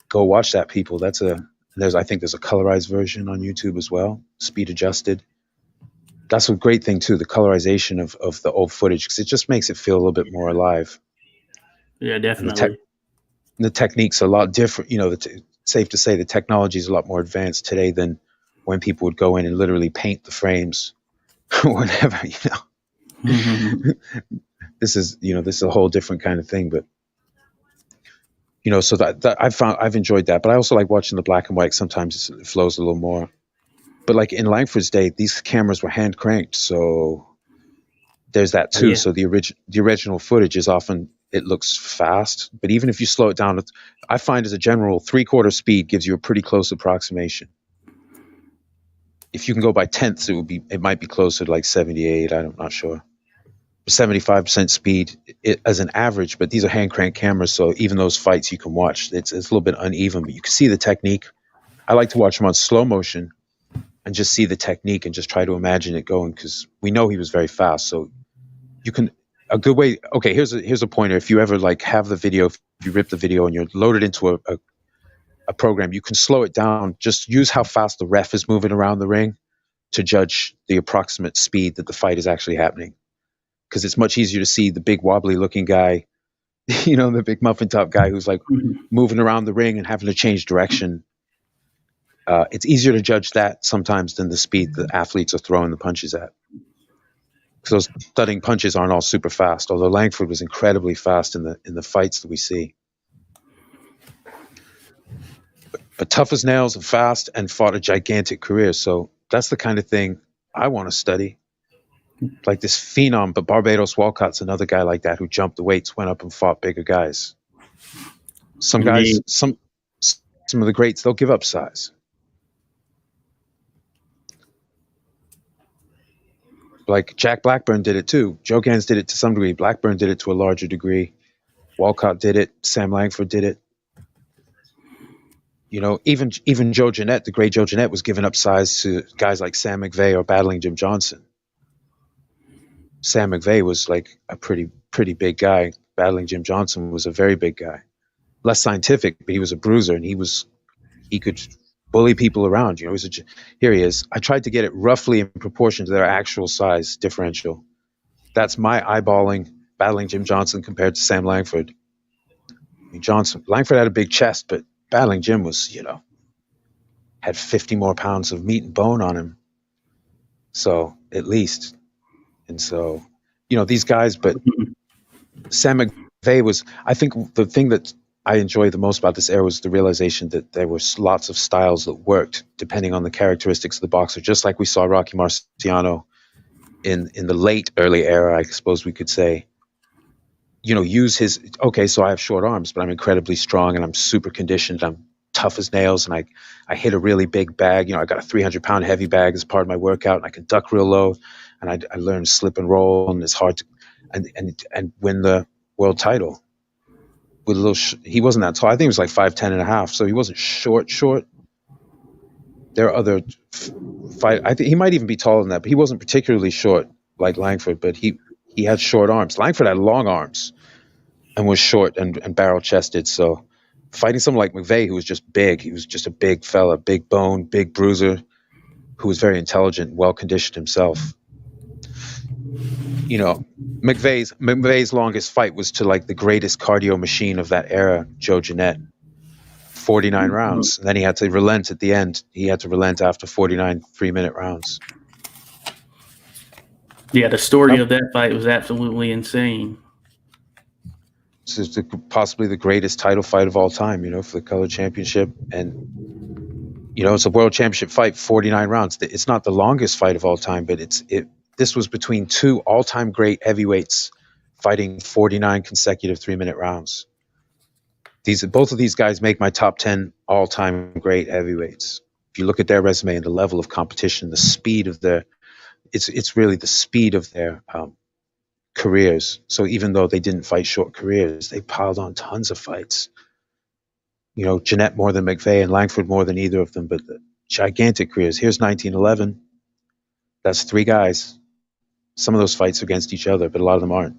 Go watch that, people. I think there's a colorized version on YouTube as well, speed adjusted. That's a great thing too, the colorization of the old footage, because it just makes it feel a little bit more alive. Yeah, definitely. The techniques are a lot different. Safe to say the technology is a lot more advanced today than when people would go in and literally paint the frames or whatever. Mm-hmm. This is a whole different kind of thing. But so that I've enjoyed that. But I also like watching the black and white. Sometimes it flows a little more. But like in Langford's day, these cameras were hand cranked, so there's that too. Yeah. So the original footage is often, it looks fast, but even if you slow it down, I find as a general 3/4 speed gives you a pretty close approximation. If you can go by tenths, it might be closer to like 78. I'm not sure. 75% speed as an average, but these are hand crank cameras, so even those fights you can watch. It's a little bit uneven, but you can see the technique. I like to watch them on slow motion and just see the technique and just try to imagine it going, because we know he was very fast. So you can, a good way, okay, here's a pointer. If you ever like have the video, if you rip the video and you're loaded into a program, you can slow it down. Just use how fast the ref is moving around the ring to judge the approximate speed that the fight is actually happening. Because it's much easier to see the big wobbly looking guy, the big muffin top guy who's like moving around the ring and having to change direction. It's easier to judge that sometimes than the speed the athletes are throwing the punches at. Because those thudding punches aren't all super fast, although Langford was incredibly fast in the fights that we see. But tough as nails and fast, and fought a gigantic career. So that's the kind of thing I want to study. Like this phenom, but Barbados Walcott's another guy like that who jumped the weights, went up and fought bigger guys. Some guys, some of the greats, they'll give up size. Like Jack Blackburn did it too. Joe Gans did it to some degree. Blackburn did it to a larger degree. Walcott did it. Sam Langford did it. You know, even Joe Jeanette, the great Joe Jeanette, was giving up size to guys like Sam McVeigh or battling Jim Johnson. Sam McVeigh was like a pretty big guy. Battling Jim Johnson was a very big guy. Less scientific, but he was a bruiser, and he could bully people around. You know, here he is. I tried to get it roughly in proportion to their actual size differential. That's my eyeballing battling Jim Johnson compared to Sam Langford. I mean, Langford had a big chest, but battling Jim was, you know, had 50 more pounds of meat and bone on him. So at least. And so, you know, these guys, but Sam McVeigh was, I think the thing that I enjoy the most about this era was the realization that there were lots of styles that worked depending on the characteristics of the boxer, just like we saw Rocky Marciano in the early era, I suppose we could say. You know, use his, okay, so I have short arms, but I'm incredibly strong and I'm super conditioned. I'm tough as nails, and I hit a really big bag. You know, I got a 300-pound heavy bag as part of my workout, and I can duck real low, and I learned to slip and roll, and it's hard to, and win the world title. With a little, he wasn't that tall. I think he was like 5'10" and a half, so he wasn't short. There are other I think he might even be taller than that, but he wasn't particularly short like Langford, but he had short arms. Langford had long arms and was short and barrel-chested. So fighting someone like McVeigh, who was just big, he was just a big fella, big bone, big bruiser, who was very intelligent, well-conditioned himself. You know, McVeigh's longest fight was to like the greatest cardio machine of that era, Joe Jeanette, 49 rounds. And then he had to relent at the end. He had to relent after 49 3-minute rounds. Yeah, the story of that fight was absolutely insane. It's possibly the greatest title fight of all time, you know, for the color championship. And, you know, it's a world championship fight, 49 rounds. It's not the longest fight of all time, but this was between two all-time great heavyweights fighting 49 consecutive 3-minute rounds. Both of these guys make my top 10 all-time great heavyweights. If you look at their resume and the level of competition, the speed of it's really the speed of their careers. So even though they didn't fight short careers, they piled on tons of fights. You know, Jeanette more than McVeigh and Langford more than either of them, but the gigantic careers. Here's 1911. That's 3 guys. Some of those fights against each other, but a lot of them aren't.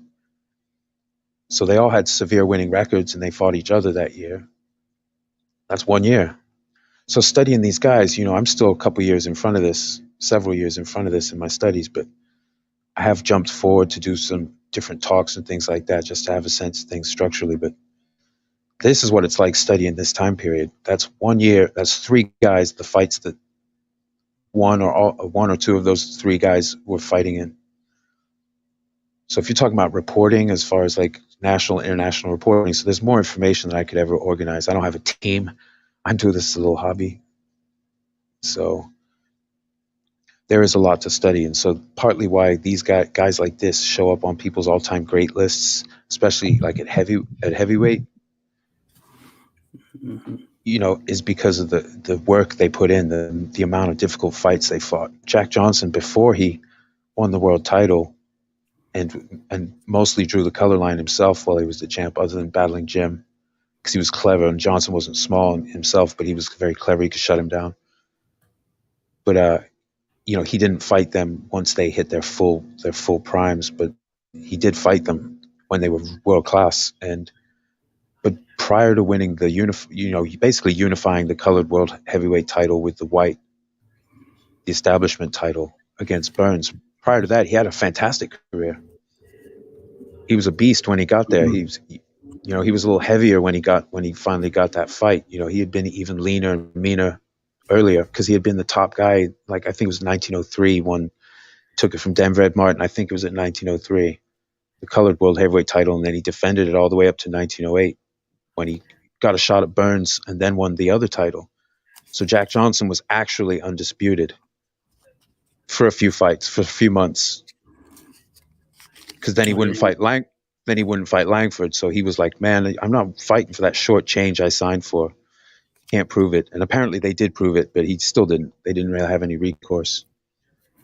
So they all had severe winning records, and they fought each other that year. That's 1 year. So studying these guys, you know, I'm still a couple years in front of this, several years in front of this in my studies, but I have jumped forward to do some different talks and things like that just to have a sense of things structurally. But this is what it's like studying this time period. That's 1 year. That's 3 guys, the fights that one or two of those 3 guys were fighting in. So if you're talking about reporting as far as like national, international reporting, so there's more information than I could ever organize. I don't have a team. I'm doing this as a little hobby. So there is a lot to study. And so partly why these guys like this show up on people's all-time great lists, especially like at heavyweight, you know, is because of the work they put in, the amount of difficult fights they fought. Jack Johnson, before he won the world title, and mostly drew the color line himself while he was the champ, other than battling Jim, because he was clever, and Johnson wasn't small himself, but he was very clever. He could shut him down. But you know, he didn't fight them once they hit their full primes, but he did fight them when they were world class. But prior to winning basically unifying the colored world heavyweight title with the white, the establishment title against Burns. Prior to that, he had a fantastic career. He was a beast when he got there. He was a little heavier when he finally got that fight. You know, he had been even leaner and meaner earlier because he had been the top guy. Like I think it was 1903. One took it from Denver Ed Martin. I think it was at 1903, the colored world heavyweight title, and then he defended it all the way up to 1908 when he got a shot at Burns and then won the other title. So Jack Johnson was actually undisputed for a few fights, for a few months, because then he wouldn't fight Then he wouldn't fight Langford. So he was like, "Man, I'm not fighting for that short change I signed for. Can't prove it." And apparently they did prove it, but he still didn't. They didn't really have any recourse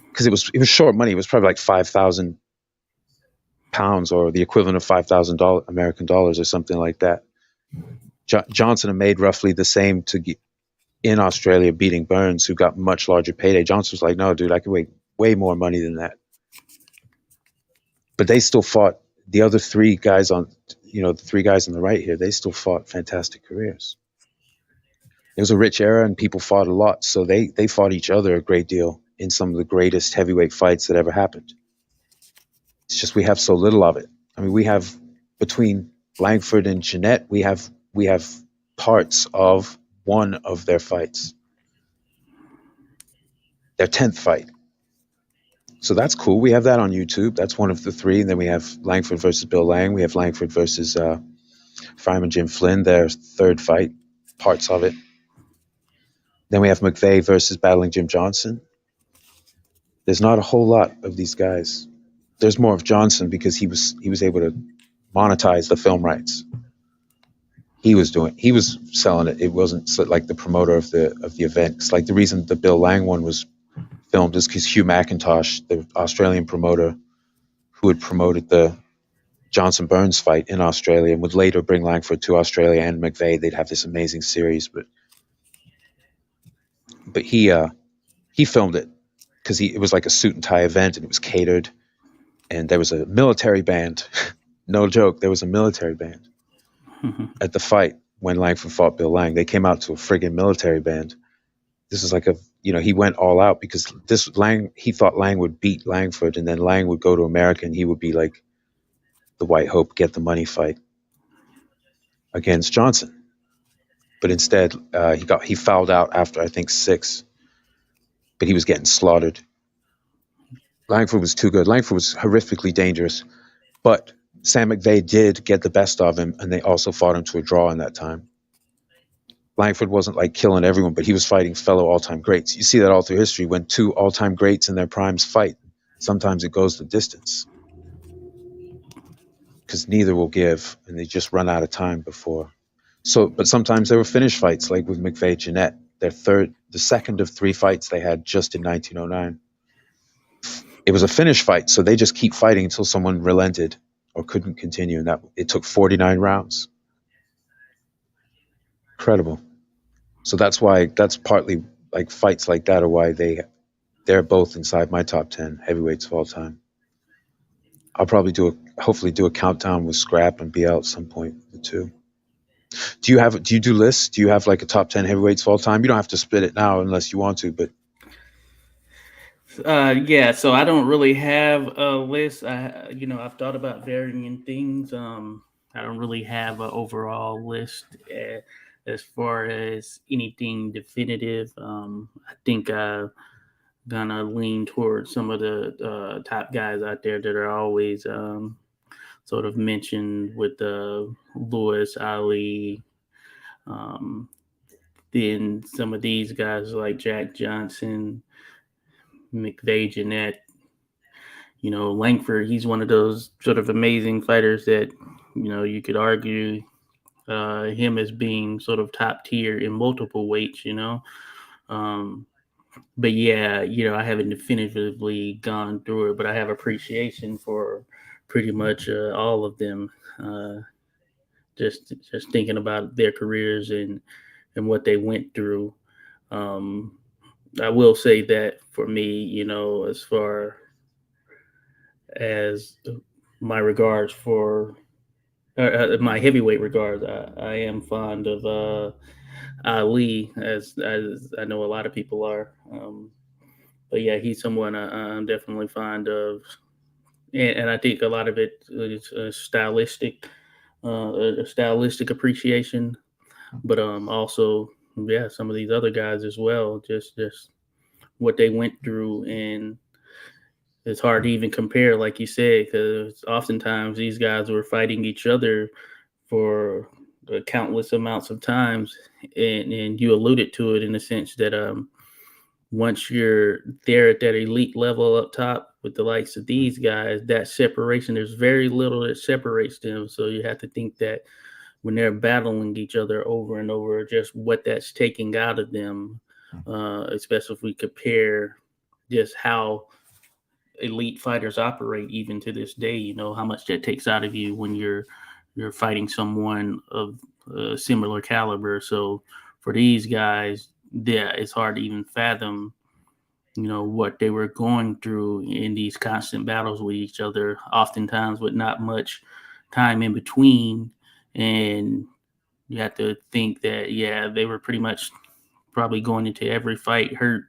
because it was short money. It was probably like £5,000 or the equivalent of $5,000 American dollars or something like that. Johnson had made roughly the same to get in Australia, beating Burns, who got much larger payday. Johnson was like, "No, dude, I could make way more money than that." But they still fought. The other three guys the three guys on the right here, they still fought fantastic careers. It was a rich era and people fought a lot. So they fought each other a great deal in some of the greatest heavyweight fights that ever happened. It's just we have so little of it. I mean, we have between Langford and Jeanette, we have parts of one of their fights, their 10th fight. So that's cool. We have that on YouTube. That's one of the three. And then we have Langford versus Bill Lang. We have Langford versus Fireman Jim Flynn, their third fight, parts of it. Then we have McVeigh versus Battling Jim Johnson. There's not a whole lot of these guys. There's more of Johnson because he was able to monetize the film rights. He was selling it. It wasn't like the promoter of the event. It's like the reason the Bill Lang one was filmed is because Hugh McIntosh, the Australian promoter who had promoted the Johnson Burns fight in Australia and would later bring Langford to Australia and McVeigh, they'd have this amazing series. But he filmed it because it was like a suit and tie event and it was catered, and there was a military band. No joke, there was a military band at the fight when Langford fought Bill Lang. They came out to a friggin' military band. This is like he went all out because he thought Lang would beat Langford and then Lang would go to America and he would be like the White Hope, get the money fight against Johnson. But instead, he fouled out after I think 6, but he was getting slaughtered. Langford was too good. Langford was horrifically dangerous, but Sam McVeigh did get the best of him, and they also fought him to a draw in that time. Langford wasn't like killing everyone, but he was fighting fellow all-time greats. You see that all through history. When two all-time greats in their primes fight, sometimes it goes the distance because neither will give, and they just run out of time before. So, but sometimes there were finish fights, like with McVeigh Jeanette, the second of 3 fights they had just in 1909. It was a finish fight, so they just keep fighting until someone relented or couldn't continue, and it took 49 rounds. Incredible. So that's partly like fights like that are why they're both inside my top 10 heavyweights of all time. I'll probably hopefully do a countdown with Scrap and BL at some point, the two. Do you do lists? Do you have like a top 10 heavyweights of all time? You don't have to spit it now unless you want to, but yeah, so I don't really have a list. I've thought about varying things. I don't really have an overall list as far as anything definitive. I think I'm gonna lean towards some of the top guys out there that are always sort of mentioned with Lewis, Ali. Then some of these guys like Jack Johnson, McVeigh, Jeanette, Langford, he's one of those sort of amazing fighters that, you could argue him as being sort of top tier in multiple weights, but yeah, I haven't definitively gone through it, but I have appreciation for pretty much all of them. Just thinking about their careers and what they went through. I will say that for me, as far as my regards for my heavyweight regards, I am fond of Ali, as I know a lot of people are. But yeah, he's someone I'm definitely fond of, and I think a lot of it is a stylistic appreciation, but also yeah, some of these other guys as well. Just what they went through, and it's hard to even compare, like you said, because oftentimes these guys were fighting each other for countless amounts of times, and you alluded to it in the sense that once you're there at that elite level up top with the likes of these guys, that separation, there's very little that separates them. So you have to think that when they're battling each other over and over, just what that's taking out of them, especially if we compare just how elite fighters operate even to this day. You know how much that takes out of you when you're fighting someone of similar caliber. So for these guys, yeah, it's hard to even fathom, you know, what they were going through in these constant battles with each other, oftentimes with not much time in between. And you have to think that, yeah, they were pretty much probably going into every fight hurt,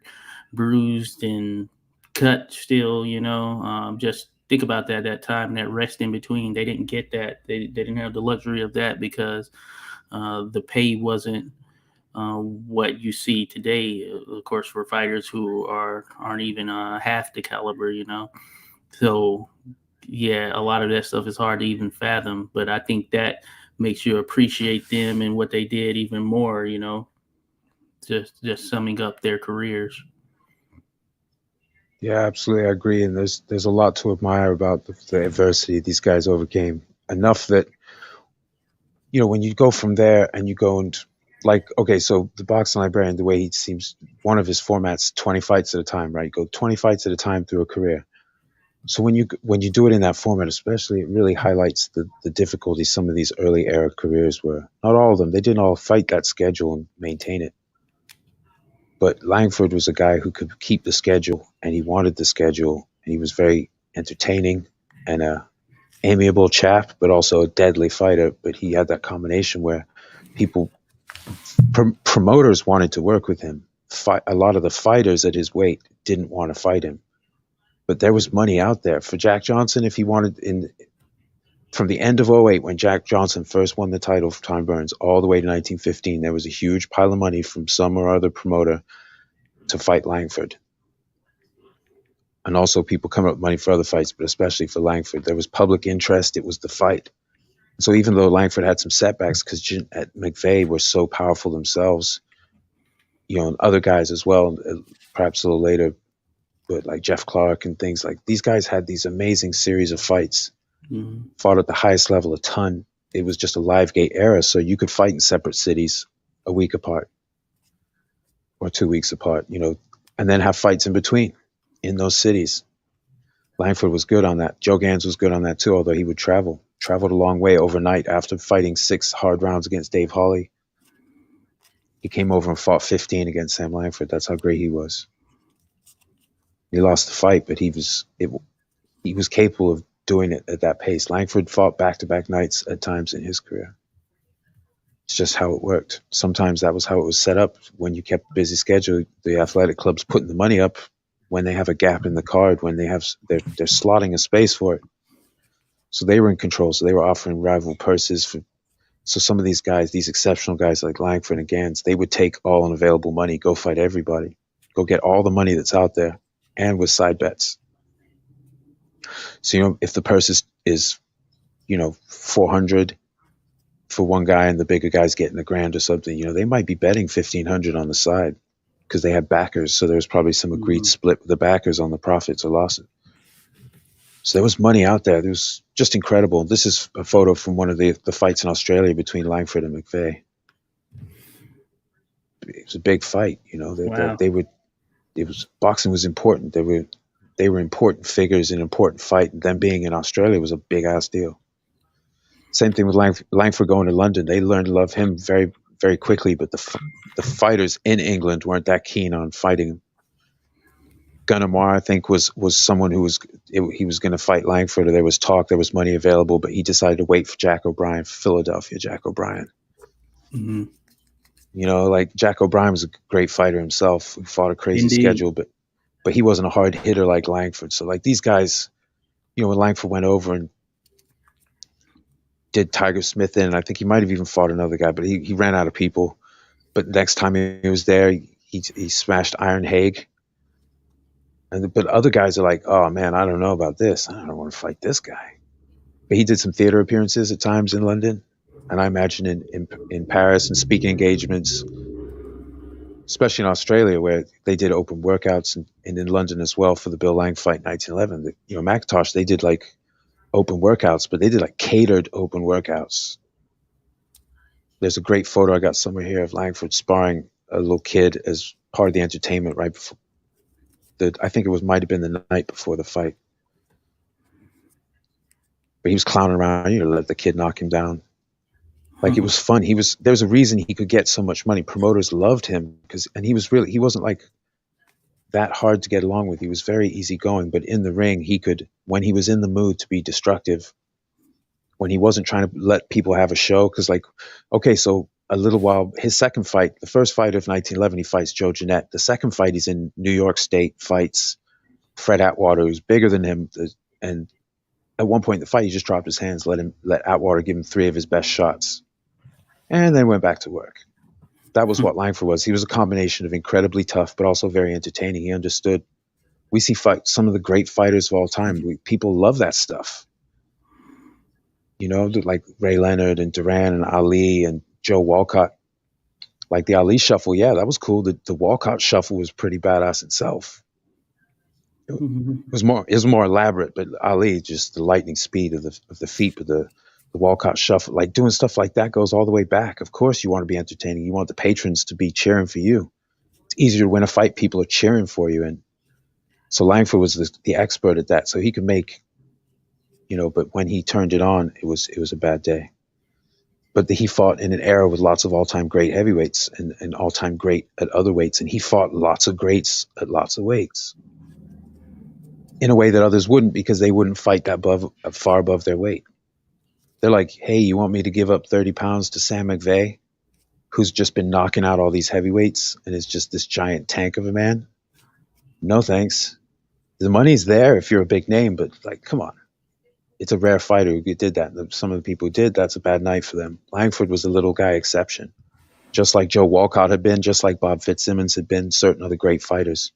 bruised, and cut still, you know. Just think about that time, that rest in between. They didn't get that. They didn't have the luxury of that because the pay wasn't what you see today, of course, for fighters who aren't even half the caliber, you know. So yeah, a lot of that stuff is hard to even fathom, but I think that makes you appreciate them and what they did even more, you know. Just summing up their careers. Yeah, absolutely, I agree. And there's a lot to admire about the adversity these guys overcame. Enough that, you know, when you go from there and you go and, like, okay, so the boxing librarian, the way he seems, one of his formats, 20 fights at a time, right? You go 20 fights at a time through a career. So when you do it in that format, especially, it really highlights the difficulty some of these early era careers were. Not all of them. They didn't all fight that schedule and maintain it. But Langford was a guy who could keep the schedule, and he wanted the schedule. And he was very entertaining and a amiable chap, but also a deadly fighter. But he had that combination where people, promoters wanted to work with him. A lot of the fighters at his weight didn't want to fight him, but there was money out there for Jack Johnson if he wanted. From the end of '08, when Jack Johnson first won the title for Tom Burns, all the way to 1915, there was a huge pile of money from some or other promoter to fight Langford. And also people come up with money for other fights, but especially for Langford. There was public interest. It was the fight. So even though Langford had some setbacks because McVeigh were so powerful themselves, you know, and other guys as well, perhaps a little later, but like Jeff Clark and things like, these guys had these amazing series of fights, fought at the highest level a ton. It was just a live gate era, so you could fight in separate cities a week apart or 2 weeks apart, you know, and then have fights in between in those cities. Langford was good on that. Joe Gans was good on that too, although he would traveled a long way overnight after fighting 6 hard rounds against Dave Hawley. He came over and fought 15 against Sam Langford. That's how great he was. He lost the fight, but he was capable of doing it at that pace. Langford fought back-to-back nights at times in his career. It's just how it worked. Sometimes that was how it was set up. When you kept a busy schedule, the athletic clubs putting the money up when they have a gap in the card, when they're slotting a space for it. So they were in control. So they were offering rival purses for. So some of these guys, these exceptional guys like Langford and Gans, they would take all unavailable money, go fight everybody, go get all the money that's out there, and with side bets. So, you know, if the purse is you know, 400 for one guy and the bigger guy's getting $1,000 or something, you know, they might be betting 1,500 on the side because they have backers. So there's probably some agreed split with the backers on the profits or losses. So there was money out there. It was just incredible. This is a photo from one of the fights in Australia between Langford and McVeigh. It was a big fight, you know. Boxing was important. They were important figures in an important fight. And them being in Australia was a big ass deal. Same thing with Langford going to London. They learned to love him very, very quickly. But the fighters in England weren't that keen on fighting him. Gunnamar, I think, was someone he was going to fight Langford, or there was talk, there was money available, but he decided to wait for Jack O'Brien, for Philadelphia Jack O'Brien. Mm-hmm. You know, like Jack O'Brien was a great fighter himself, who fought a crazy schedule, but he wasn't a hard hitter like Langford. So like these guys, you know, when Langford went over and did Tiger Smith in, I think he might have even fought another guy, but he ran out of people. But next time he was there, he smashed Iron Haig. But other guys are like, oh man, I don't know about this. I don't want to fight this guy. But he did some theater appearances at times in London, and I imagine in Paris and speaking engagements, especially in Australia where they did open workouts, and in London as well for the Bill Lang fight in 1911. You know, McIntosh, they did like open workouts, but they did like catered open workouts. There's a great photo I got somewhere here of Langford sparring a little kid as part of the entertainment right before I think it might have been the night before the fight. But he was clowning around, you know, let the kid knock him down. Like, it was fun. There was a reason he could get so much money. Promoters loved him and he wasn't like that hard to get along with. He was very easygoing, but in the ring, he could, when he was in the mood to be destructive, when he wasn't trying to let people have a show. Cause like, okay, so a little while, his second fight, the first fight of 1911, he fights Joe Jeanette. The second fight, he's in New York State, fights Fred Atwater, who's bigger than him. And at one point in the fight, he just dropped his hands, let Atwater give him 3 of his best shots, and then went back to work. That was what Langford was. He was a combination of incredibly tough, but also very entertaining. He understood. We see some of the great fighters of all time. People love that stuff. You know, like Ray Leonard and Duran and Ali and Joe Walcott. Like the Ali shuffle, yeah, that was cool. The Walcott shuffle was pretty badass itself. It was more elaborate, but Ali, just the lightning speed of the feet with the Walcott shuffle, like doing stuff like that goes all the way back. Of course, you want to be entertaining. You want the patrons to be cheering for you. It's easier to win a fight. People are cheering for you. And so Langford was the expert at that. So he could make, you know, but when he turned it on, it was a bad day. But he fought in an era with lots of all-time great heavyweights and all-time great at other weights. And he fought lots of greats at lots of weights in a way that others wouldn't, because they wouldn't fight that far above their weight. They're like, hey, you want me to give up 30 pounds to Sam McVeigh, who's just been knocking out all these heavyweights and is just this giant tank of a man? No, thanks. The money's there if you're a big name, but like, come on. It's a rare fighter who did that. Some of the people who did, that's a bad night for them. Langford was a little guy exception, just like Joe Walcott had been, just like Bob Fitzsimmons had been, certain other great fighters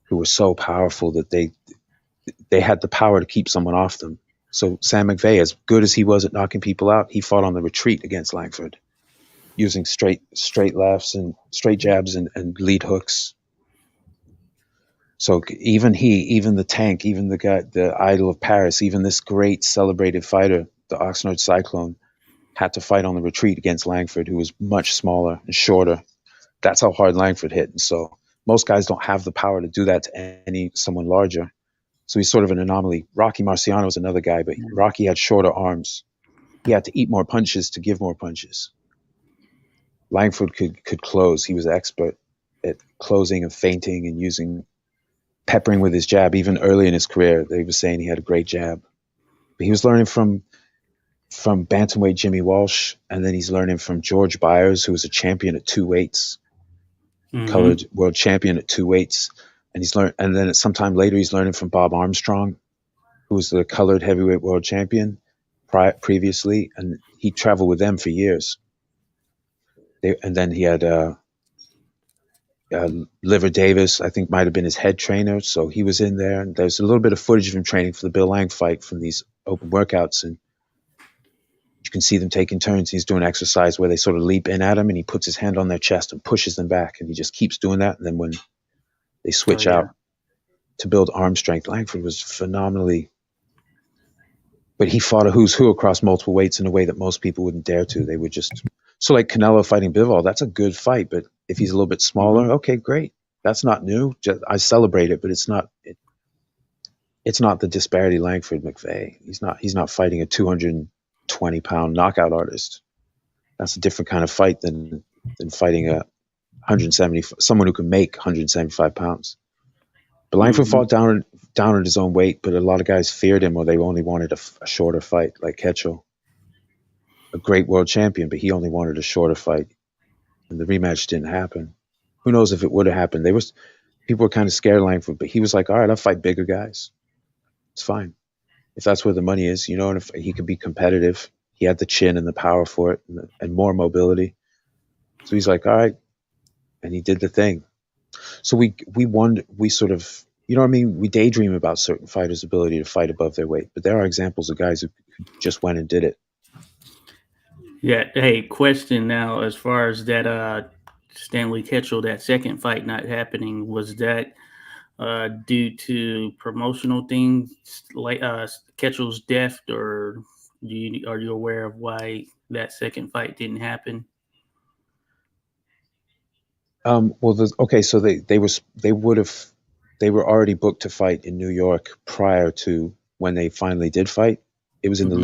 who were so powerful that they had the power to keep someone off them. So Sam McVeigh, as good as he was at knocking people out, he fought on the retreat against Langford, using straight lefts and straight jabs and lead hooks. So even the tank, even the guy, the idol of Paris, even this great celebrated fighter, the Oxnard Cyclone, had to fight on the retreat against Langford, who was much smaller and shorter. That's how hard Langford hit. And so most guys don't have the power to do that to someone larger. So he's sort of an anomaly. Rocky Marciano was another guy, but Rocky had shorter arms. He had to eat more punches to give more punches. Langford could close. He was an expert at closing and feinting and peppering with his jab. Even early in his career, they were saying he had a great jab. But he was learning from bantamweight Jimmy Walsh, and then he's learning from George Byers, who was a champion at 2 weights, colored world champion at 2 weights. And then at some time later, he's learning from Bob Armstrong, who was the colored heavyweight world champion previously, and he traveled with them for years. And then he had Liver Davis, I think, might have been his head trainer, so he was in there. And there's a little bit of footage of him training for the Bill Lang fight from these open workouts, and you can see them taking turns. He's doing exercise where they sort of leap in at him, and he puts his hand on their chest and pushes them back, and he just keeps doing that. And then when they switch out to build arm strength, Langford was phenomenally, but he fought a who's who across multiple weights in a way that most people wouldn't dare to. They would just, so like Canelo fighting Bivol, that's a good fight, but if he's a little bit smaller, okay, great. That's not new. I celebrate it, but it's not the disparity Langford McVeigh. He's not fighting a 220-pound knockout artist. That's a different kind of fight than fighting a 170, someone who can make 175 pounds. But Langford fought down at his own weight, but a lot of guys feared him, or they only wanted a shorter fight, like Ketchel, a great world champion, but he only wanted a shorter fight, and the rematch didn't happen. Who knows if it would have happened? People were kind of scared of Langford, but he was like, all right, I'll fight bigger guys. It's fine. If that's where the money is, you know, and if he could be competitive, he had the chin and the power for it, and more mobility. So he's like, all right, and he did the thing. So we wonder, we sort of, you know what I mean? We daydream about certain fighters' ability to fight above their weight, but there are examples of guys who just went and did it. Yeah. Hey, question now as far as that Stanley Ketchel, that second fight not happening, was that due to promotional things like Ketchel's death, or are you aware of why that second fight didn't happen? Well, okay, so they were already booked to fight in New York prior to when they finally did fight. It was in the Mm-hmm.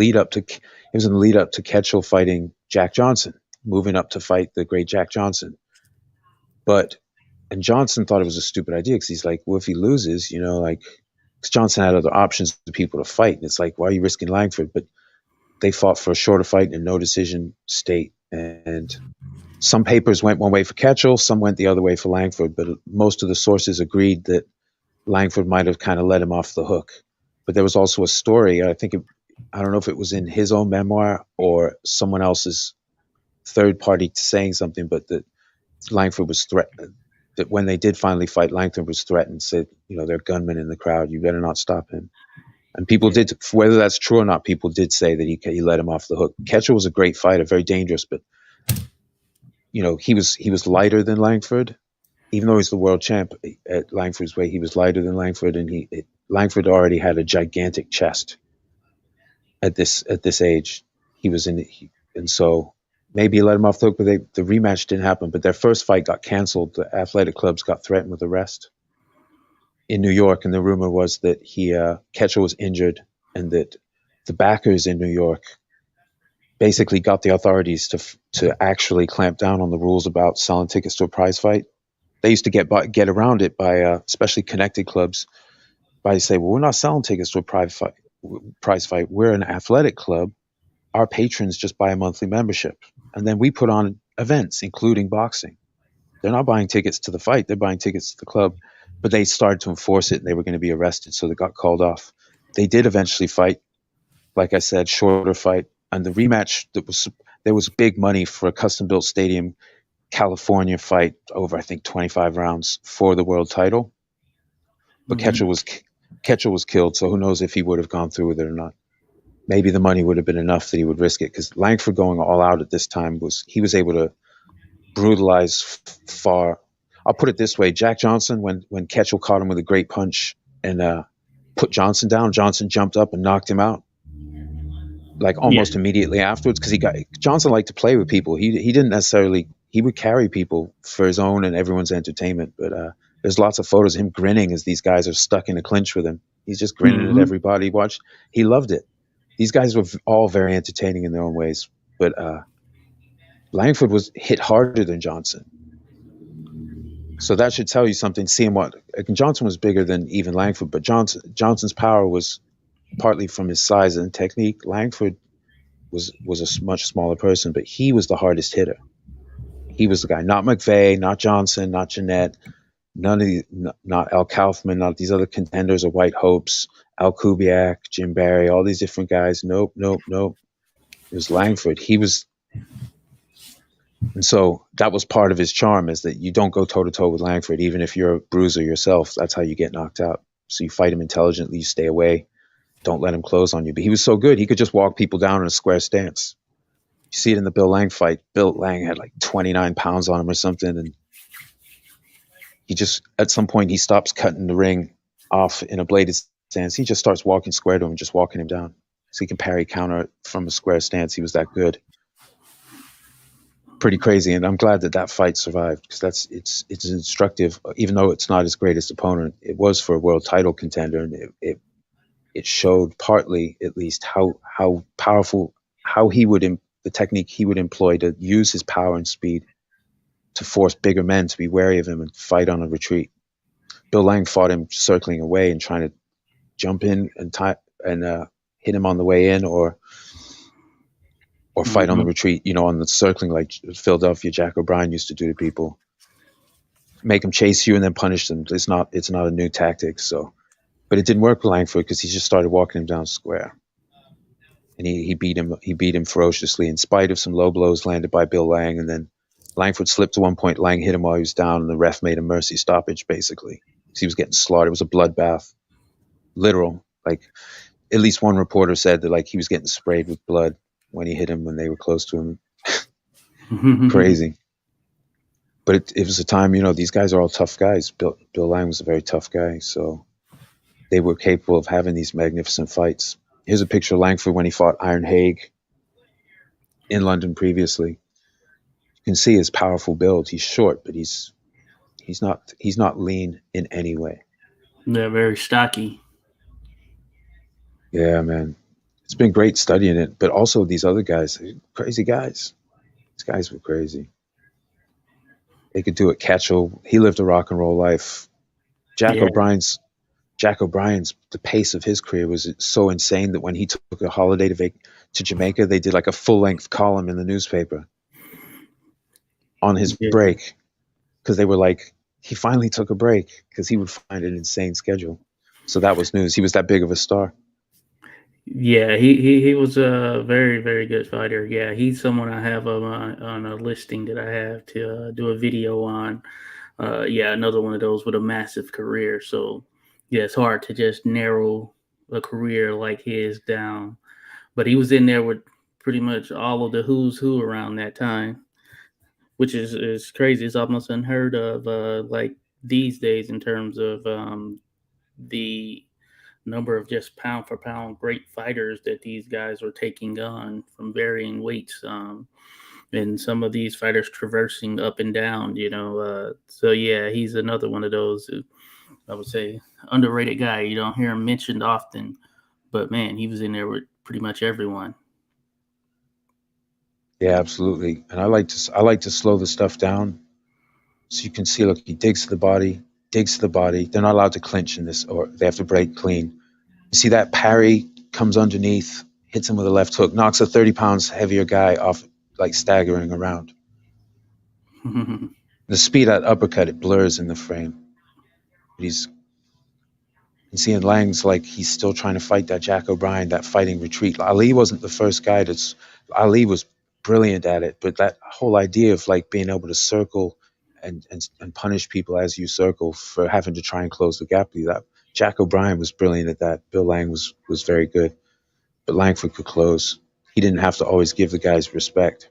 lead up to Ketchel fighting Jack Johnson, moving up to fight the great Jack Johnson. And Johnson thought it was a stupid idea because he's like, well, if he loses, because Johnson had other options to people to fight, and it's like, why are you risking Langford? But they fought for a shorter fight in a no decision state, and some papers went one way for Ketchel, some went the other way for Langford, but most of the sources agreed that Langford might have kind of let him off the hook. But there was also a story, I don't know if it was in his own memoir or someone else's third party saying something, but that Langford was threatened, that when they did finally fight, Langford was threatened, said, there are gunmen in the crowd, you better not stop him. And people did, whether that's true or not, people did say that he let him off the hook. Ketchel was a great fighter, very dangerous, but he was lighter than Langford, even though he's the world champ at Langford's weight. He was lighter than Langford, and Langford already had a gigantic chest at this age. He was and so maybe he let him off the hook, but the rematch didn't happen. But their first fight got canceled. The athletic clubs got threatened with arrest in New York, and the rumor was that Ketchel was injured, and that the backers in New York basically got the authorities to actually clamp down on the rules about selling tickets to a prize fight. They used to get around it by, especially connected clubs, by say, well, we're not selling tickets to a prize fight. We're an athletic club. Our patrons just buy a monthly membership, and then we put on events, including boxing. They're not buying tickets to the fight; they're buying tickets to the club. But they started to enforce it, and they were going to be arrested, so they got called off. They did eventually fight, like I said, shorter fight. And the rematch, there was big money for a custom-built stadium, California fight over, I think, 25 rounds for the world title. But Mm-hmm. Ketchel was killed, so who knows if he would have gone through with it or not. Maybe the money would have been enough that he would risk it, because Langford going all out at this time he was able to brutalize far. I'll put it this way: Jack Johnson, when Ketchel caught him with a great punch and put Johnson down, Johnson jumped up and knocked him out, like almost immediately afterwards, because Johnson liked to play with people. He didn't necessarily, he would carry people for his own and everyone's entertainment. But there's lots of photos of him grinning as these guys are stuck in a clinch with him. He's just grinning at everybody. He loved it. These guys were all very entertaining in their own ways. But Langford was hit harder than Johnson. So that should tell you something. Seeing Johnson was bigger than even Langford, but Johnson's power was partly from his size and technique. Langford was a much smaller person, but he was the hardest hitter. He was the guy, not McVeigh, not Johnson, not Jeanette, not Al Kaufman, not these other contenders or White Hopes, Al Kubiak, Jim Barry, all these different guys. Nope. It was Langford. And so that was part of his charm, is that you don't go toe-to-toe with Langford, even if you're a bruiser yourself. That's how you get knocked out. So you fight him intelligently, you stay away, don't let him close on you. But he was so good, he could just walk people down in a square stance. You see it in the Bill Lang fight. Bill Lang had like 29 pounds on him or something, and he just, at some point, he stops cutting the ring off in a bladed stance. He just starts walking square to him, just walking him down. So he can parry counter from a square stance. He was that good. Pretty crazy, and I'm glad that fight survived, because it's instructive. Even though it's not his greatest opponent, it was for a world title contender, and it showed partly, at least, how powerful, the technique he would employ to use his power and speed to force bigger men to be wary of him and fight on a retreat. Bill Lang fought him circling away and trying to jump in and hit him on the way in, or fight on the retreat, on the circling, like Philadelphia Jack O'Brien used to do to people. Make them chase you and then punish them. It's not a new tactic. So, but it didn't work with Langford, because he just started walking him down square. And he beat him ferociously, in spite of some low blows landed by Bill Lang, and then Langford slipped to one point. Lang hit him while he was down, and the ref made a mercy stoppage, basically. He was getting slaughtered. It was a bloodbath. Literal. Like, at least one reporter said that, like, he was getting sprayed with blood when he hit him when they were close to him. Crazy. But it was a time, these guys are all tough guys. Bill Lang was a very tough guy, so they were capable of having these magnificent fights. Here's a picture of Langford when he fought Iron Hague in London previously. You can see his powerful build. He's short, but he's not lean in any way. They're very stocky. Yeah, man. It's been great studying it, but also these other guys, crazy guys. These guys were crazy. They could do it. Ketchel, he lived a rock and roll life. Jack O'Brien's, the pace of his career was so insane that when he took a holiday to Jamaica, they did like a full-length column in the newspaper on his break, because they were like, he finally took a break because he would find an insane schedule. So that was news. He was that big of a star. Yeah, he was a very, very good fighter. Yeah, he's someone I have on a listing that I have to do a video on. Yeah, another one of those with a massive career. So, yeah, it's hard to just narrow a career like his down. But he was in there with pretty much all of the who's who around that time, which is crazy. It's almost unheard of, like these days, in terms of the number of just pound for pound great fighters that these guys were taking on from varying weights. And some of these fighters traversing up and down, so yeah, he's another one of those, I would say, underrated guy. You don't hear him mentioned often, but man, he was in there with pretty much everyone. Yeah, absolutely. And I like to slow the stuff down so you can see, look, he digs to the body. They're not allowed to clinch in this, or they have to break clean. You see that parry comes underneath, hits him with a left hook, knocks a 30 pounds heavier guy off, like staggering around. The speed at uppercut, it blurs in the frame. But you see in Lang's, like, he's still trying to fight that Jack O'Brien, that fighting retreat. Ali wasn't the first guy Ali was brilliant at it, but that whole idea of like being able to circle and punish people as you circle for having to try and close the gap, that Jack O'Brien was brilliant at that. Bill Lang was very good, but Langford could close. He didn't have to always give the guys respect.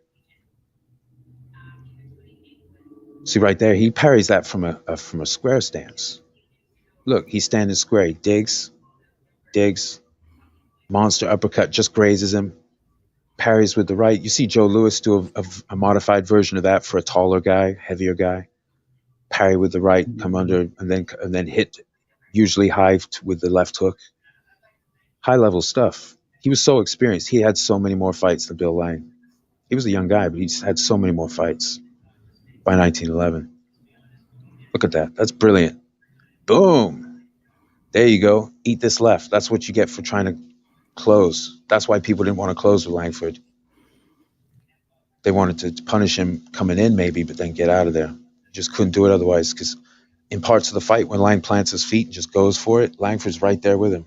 See right there, he parries that from a square stance. Look, he's standing square. He digs, monster uppercut, just grazes him, parries with the right. You see Joe Louis do a modified version of that for a taller guy, heavier guy. Parry with the right, come under, and then hit, usually high with the left hook. High level stuff. He was so experienced. He had so many more fights than Bill Lang. He was a young guy, but he just had so many more fights by 1911. Look at that. That's brilliant. Boom. There you go. Eat this left. That's what you get for trying to close. That's why people didn't want to close with Langford. They wanted to punish him coming in maybe, but then get out of there. You just couldn't do it otherwise, because in parts of the fight, when Lang plants his feet and just goes for it, Langford's right there with him.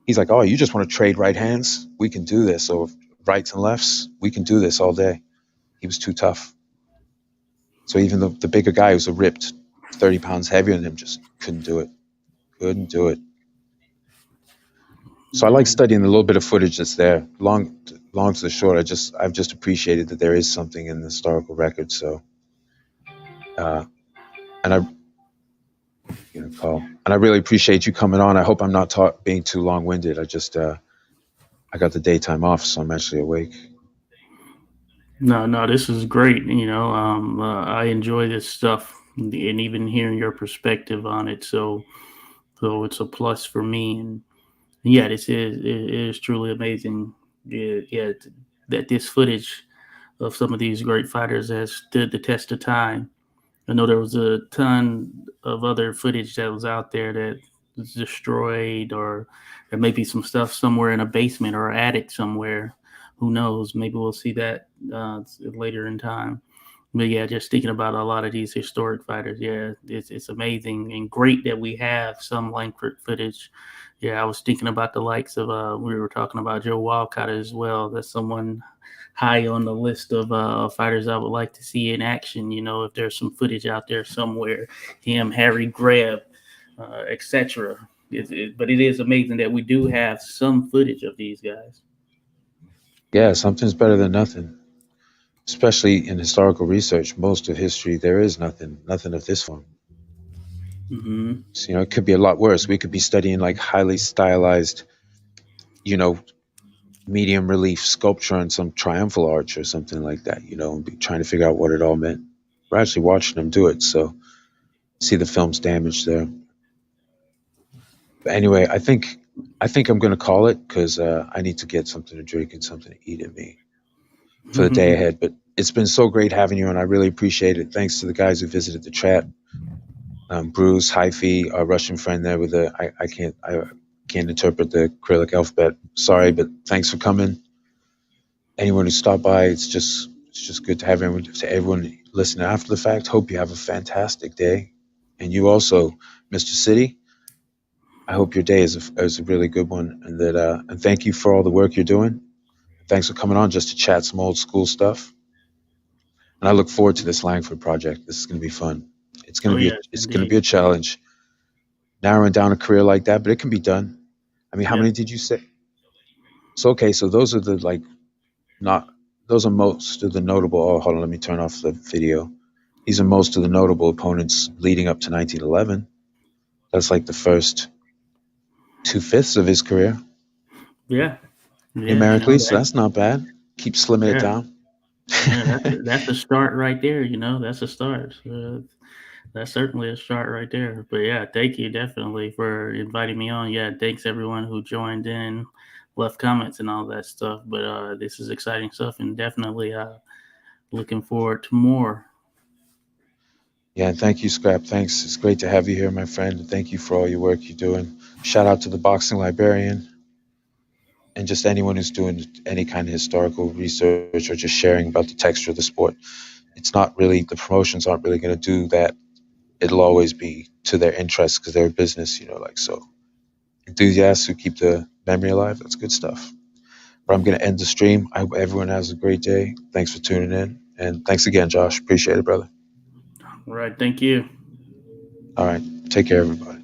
He's like, oh, you just want to trade right hands? We can do this. Or rights and lefts, we can do this all day. He was too tough. So even the bigger guy who's a ripped 30 pounds heavier than him just couldn't do it. Couldn't do it. So I like studying the little bit of footage that's there. Long to the short, I've just appreciated that there is something in the historical record. So, and I really appreciate you coming on. I hope I'm not being too long-winded. I got the daytime off, so I'm actually awake. No, this is great. I enjoy this stuff, and even hearing your perspective on it. So it's a plus for me. And yeah, it is truly amazing. Yeah, that this footage of some of these great fighters has stood the test of time. I know there was a ton of other footage that was out there that was destroyed, or there may be some stuff somewhere in a basement or attic somewhere. Who knows? Maybe we'll see that later in time. But yeah, just thinking about a lot of these historic fighters, yeah, it's amazing and great that we have some Langford footage. Yeah, I was thinking about the likes of we were talking about Joe Walcott as well. That's someone high on the list of fighters I would like to see in action. If there's some footage out there somewhere, him, Harry Greb, etc. But it is amazing that we do have some footage of these guys. Yeah, something's better than nothing. Especially in historical research, most of history there is nothing of this form. Hmm. So, it could be a lot worse. We could be studying like highly stylized, you know, medium relief sculpture on some triumphal arch or something like that, and be trying to figure out what it all meant. We're actually watching them do it, so see the film's damage there. But anyway, I think I'm gonna call it because I need to get something to drink and something to eat in me for the day ahead. But it's been so great having you, and I really appreciate it. Thanks to the guys who visited the chat, Bruce, Hyphy, our Russian friend there with the I can't interpret the Cyrillic alphabet. Sorry, but thanks for coming. Anyone who stopped by, it's just good to everyone listening after the fact. Hope you have a fantastic day, and you also, Mr. City. I hope your day is a really good one, and thank you for all the work you're doing. Thanks for coming on just to chat some old school stuff. And I look forward to this Langford project. This is going to be fun. It's going Oh to be a, yes, it's going to be indeed. a challenge narrowing down a career like that, but it can be done. I mean, how Yeah. many did you say? So okay, so those are the like not those are most of the notable. Oh, hold on, let me turn off the video. These are most of the notable opponents leading up to 1911. That's like the first 2/5 of his career Yeah. Yeah. numerically, so that's not bad. Keep slimming it Yeah. down. Yeah. That's a start right there. That's a start. That's certainly a start right there. But yeah, thank you definitely for inviting me on. Yeah, thanks everyone who joined in, left comments and all that stuff. But this is exciting stuff, and definitely looking forward to more. Yeah, and thank you, Scrap. Thanks. It's great to have you here, my friend. And thank you for all your work you're doing. Shout out to the boxing librarian and just anyone who's doing any kind of historical research or just sharing about the texture of the sport. It's not really, the promotions aren't really going to do that. It'll always be to their interests because they're a business, like so. Enthusiasts who keep the memory alive, that's good stuff. But I'm going to end the stream. I hope everyone has a great day. Thanks for tuning in. And thanks again, Josh. Appreciate it, brother. All right, thank you. All right. Take care, everybody.